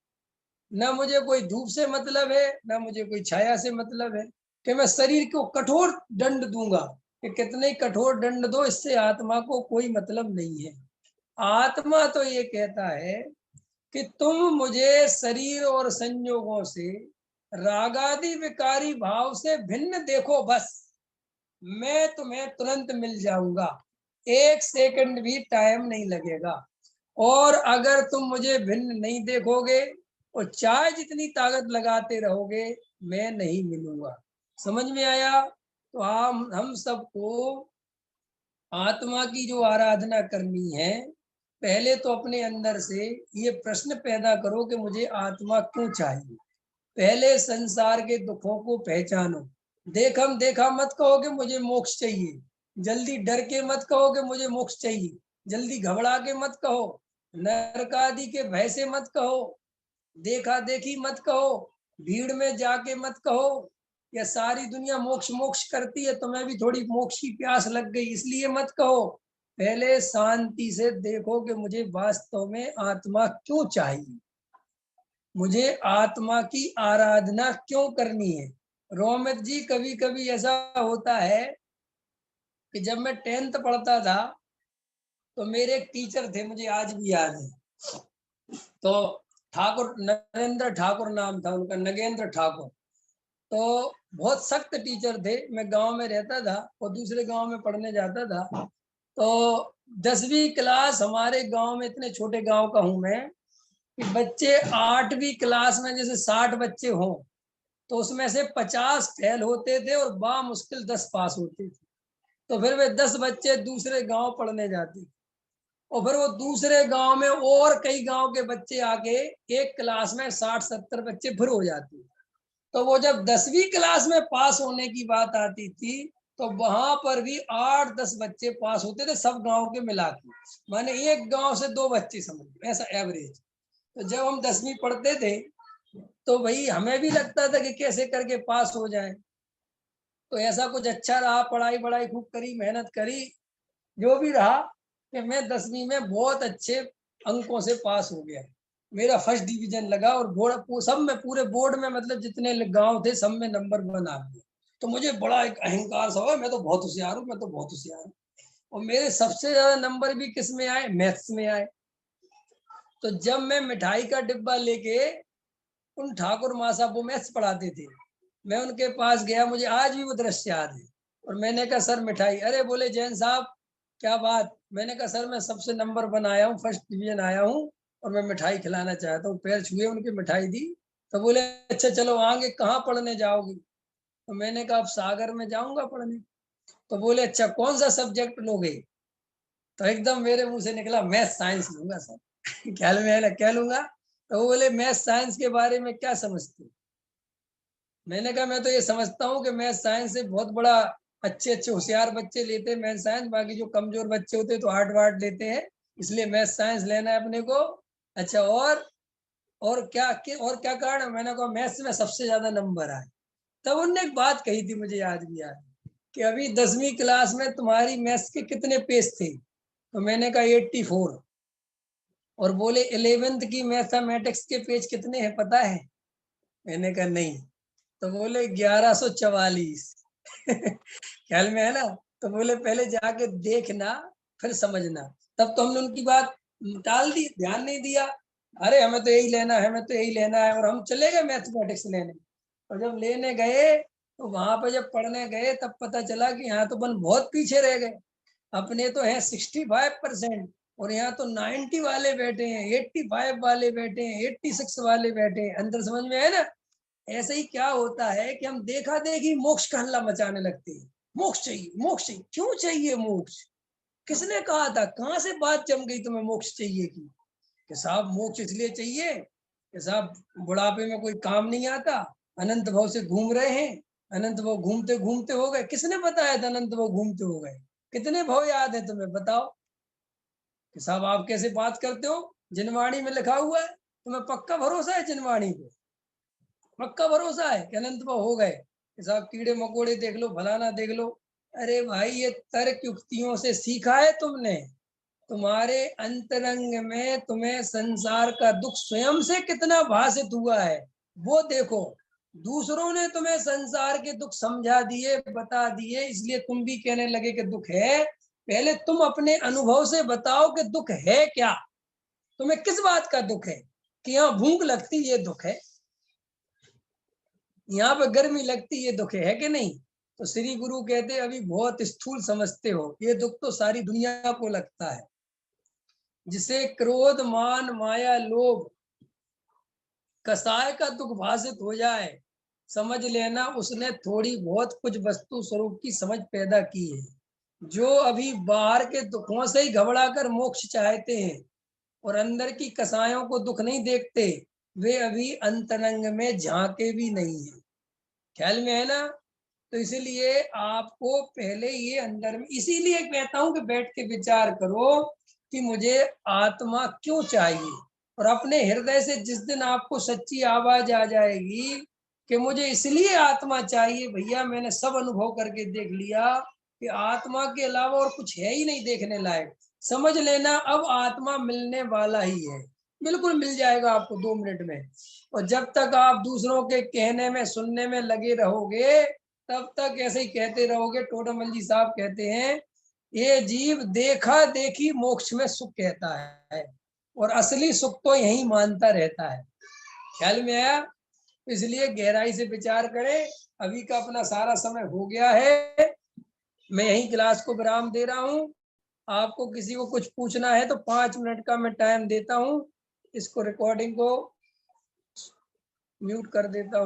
ना मुझे कोई धूप से मतलब है, ना मुझे कोई छाया से मतलब है। कि मैं शरीर को कठोर दंड दूंगा, कि कितने कठोर दंड दो, इससे आत्मा को कोई मतलब नहीं है। आत्मा तो ये कहता है कि तुम मुझे शरीर और संयोगों से, रागादि विकारी भाव से भिन्न देखो, बस मैं तुम्हें तुरंत मिल जाऊंगा, एक सेकंड भी टाइम नहीं लगेगा। और अगर तुम मुझे भिन्न नहीं देखोगे और चाहे जितनी ताकत लगाते रहोगे, मैं नहीं मिलूंगा। समझ में आया? तो हम सबको आत्मा की जो आराधना करनी है, पहले तो अपने अंदर से ये प्रश्न पैदा करो कि मुझे आत्मा क्यों चाहिए। पहले संसार के दुखों को पहचानो। देखम देखा मत कहो कि मुझे मोक्ष चाहिए, जल्दी डर के मत कहो कि मुझे मोक्ष चाहिए, जल्दी घबरा के मत कहो, नरक आदि के भय से मत कहो, देखा देखी मत कहो, भीड़ में जाके मत कहो, या सारी दुनिया मोक्ष मोक्ष करती है तो मैं भी थोड़ी मोक्ष की प्यास लग गई इसलिए मत कहो। पहले शांति से देखो कि मुझे वास्तव में आत्मा क्यों चाहिए, मुझे आत्मा की आराधना क्यों करनी है। रोमित जी, कभी कभी ऐसा होता है कि जब मैं 10th पढ़ता था तो मेरे एक टीचर थे, मुझे आज भी याद है, तो ठाकुर नरेंद्र ठाकुर नाम था उनका, नगेंद्र ठाकुर। तो बहुत सख्त टीचर थे। मैं गांव में रहता था और दूसरे गांव में पढ़ने जाता था। तो 10वीं क्लास, हमारे गांव में, इतने छोटे गांव का हूं मैं, कि बच्चे 8वीं क्लास में जैसे 60 बच्चे हों तो उसमें से 50 फेल होते थे और बा मुश्किल 10 पास होते थे। तो फिर वे 10 बच्चे दूसरे गांव पढ़ने जाते, और फिर वो दूसरे गांव में और कई गांव के बच्चे आके एक क्लास में 60-70 बच्चे फिर हो जाते। तो वो जब 10वीं क्लास में पास होने की बात आती थी तो वहां पर भी 8-10 बच्चे पास होते थे, सब गांव के मिला के, माने एक गांव से 2 बच्चे, समझ, ऐसा एवरेज। तो जब हम 10वीं पढ़ते थे तो भाई हमें भी लगता था कि कैसे करके पास हो जाए। तो ऐसा कुछ अच्छा रहा, पढ़ाई बढ़ाई खूब करी, मेहनत करी, जो भी रहा, कि मैं 10वीं में बहुत अच्छे अंकों से पास हो गया। मेरा फर्स्ट डिवीजन लगा और बोर्ड सब में, पूरे बोर्ड में, मतलब जितने गांव थे सब में नंबर 1 आ गया। तो मुझे बड़ा एक अहंकार सा हुआ, मैं तो बहुत होशियार हूँ, मैं तो बहुत होशियार हूँ। और मेरे सबसे ज्यादा नंबर भी किस में आए? मैथ्स में आए। तो जब मैं मिठाई का डिब्बा लेके, उन ठाकुर माँ साहब वो मैथ्स पढ़ाते थे, मैं उनके पास गया, मुझे आज भी वो दृश्य याद है, और मैंने कहा सर मिठाई। अरे बोले जैन साहब क्या बात? मैंने कहा सर मैं सबसे नंबर 1 आया हूँ, फर्स्ट डिवीजन आया हूँ, और मैं मिठाई खिलाना चाहता हूँ। पैर छुए उनके, मिठाई दी। तो बोले अच्छा चलो आगे कहाँ पढ़ने जाओगी? तो मैंने कहा अब सागर में जाऊंगा पढ़ने। तो बोले अच्छा कौन सा सब्जेक्ट लोगे? तो एकदम मेरे मुंह से निकला मैथ साइंस लूंगा सर। ख्याल में आया क्या लूंगा? तो वो बोले मैथ साइंस के बारे में क्या समझते हो? मैंने कहा मैं तो ये समझता हूँ कि मैथ साइंस से बहुत बड़ा, अच्छे अच्छे होशियार बच्चे लेते हैं मैथ साइंस, बाकी जो कमजोर बच्चे होते हैं तो आर्ट वार्ट लेते हैं, इसलिए मैथ साइंस लेना है अपने को। अच्छा और क्या कारण है? मैंने कहा मैथ्स में सबसे ज्यादा नंबर आए। तब उनने एक बात कही थी, मुझे आज भी याद है, कि अभी 10वीं क्लास में तुम्हारी मैथ्स के कितने पेज थे? तो मैंने कहा 84। और बोले 11th की मैथमेटिक्स के पेज कितने हैं पता है? मैंने कहा नहीं। तो बोले 1144। ख्याल में है ना? तो बोले पहले जाके देखना फिर समझना। तब तो हमने उनकी बात टाल दी, ध्यान नहीं दिया। अरे हमें तो यही लेना है, हमें तो यही लेना है, और हम चले गए मैथमेटिक्स लेने। और जब लेने गए तो वहां पर जब पढ़ने गए तब पता चला कि यहाँ तो अपन बहुत पीछे रह गए। अपने तो हैं 65% और यहाँ तो 90 वाले बैठे हैं, 85 वाले बैठे हैं, 86 वाले बैठे हैं। अंदर समझ में है ना। ऐसे ही क्या होता है कि हम देखा देखी मोक्ष का हल्ला मचाने लगते हैं। मोक्ष चाहिए, मोक्ष चाहिए। क्यों चाहिए मोक्ष? किसने कहा था? कहाँ से बात जम गई तुम्हें मोक्ष चाहिए की? कि साहब मोक्ष इसलिए चाहिए कि साहब बुढ़ापे में कोई काम नहीं आता, अनंत भाव से घूम रहे हैं, अनंत भाव घूमते घूमते हो गए। किसने बताया था अनंत भाव घूमते हो गए? कितने भाव याद है तुम्हें? बताओ कि साहब आप कैसे बात करते हो? जिनवाणी में लिखा हुआ है। तुम्हें पक्का भरोसा है जिनवाणी पे? पक्का भरोसा है कि अनंत भाव हो गए? कि साहब कीड़े मकोड़े देख लो, फलाना देख लो। अरे भाई ये तर्क युक्तियों से सीखा है तुमने? तुम्हारे अंतरंग में तुम्हें संसार का दुख स्वयं से कितना भाषित हुआ है वो देखो। दूसरों ने तुम्हें संसार के दुख समझा दिए, बता दिए, इसलिए तुम भी कहने लगे कि दुख है। पहले तुम अपने अनुभव से बताओ कि दुख है क्या। तुम्हें किस बात का दुख है? कि यहाँ भूख लगती ये दुख है, यहाँ पे गर्मी लगती ये दुख है कि नहीं? तो श्री गुरु कहते अभी बहुत स्थूल समझते हो, ये दुख तो सारी दुनिया को लगता है। जिसे क्रोध मान माया लोभ कसाय का दुख भाषित हो जाए, समझ लेना उसने थोड़ी बहुत कुछ वस्तु स्वरूप की समझ पैदा की है। जो अभी बाहर के दुखों से ही घबरा कर मोक्ष चाहते हैं और अंदर की कसायों को दुख नहीं देखते, वे अभी अंतरंग में झांके भी नहीं है। ख्याल में है ना। तो इसलिए आपको पहले ये अंदर में, इसीलिए कहता हूं कि बैठ के विचार करो कि मुझे आत्मा क्यों चाहिए। और अपने हृदय से जिस दिन आपको सच्ची आवाज आ जाएगी कि मुझे इसलिए आत्मा चाहिए, भैया मैंने सब अनुभव करके देख लिया कि आत्मा के अलावा और कुछ है ही नहीं देखने लायक, समझ लेना अब आत्मा मिलने वाला ही है। बिल्कुल मिल जाएगा आपको 2 मिनट में। और जब तक आप दूसरों के कहने में सुनने में लगे रहोगे तब तक ऐसे ही कहते रहोगे। टोडामल जी साहब कहते हैं ये जीव देखा देखी मोक्ष में सुख कहता है और असली सुख तो यही मानता रहता है। ख्याल में आया। इसलिए गहराई से विचार करें। अभी का अपना सारा समय हो गया है, मैं यही क्लास को विराम दे रहा हूँ। आपको किसी को कुछ पूछना है तो 5 मिनट का मैं टाइम देता हूँ। इसको रिकॉर्डिंग को म्यूट कर देता हूँ।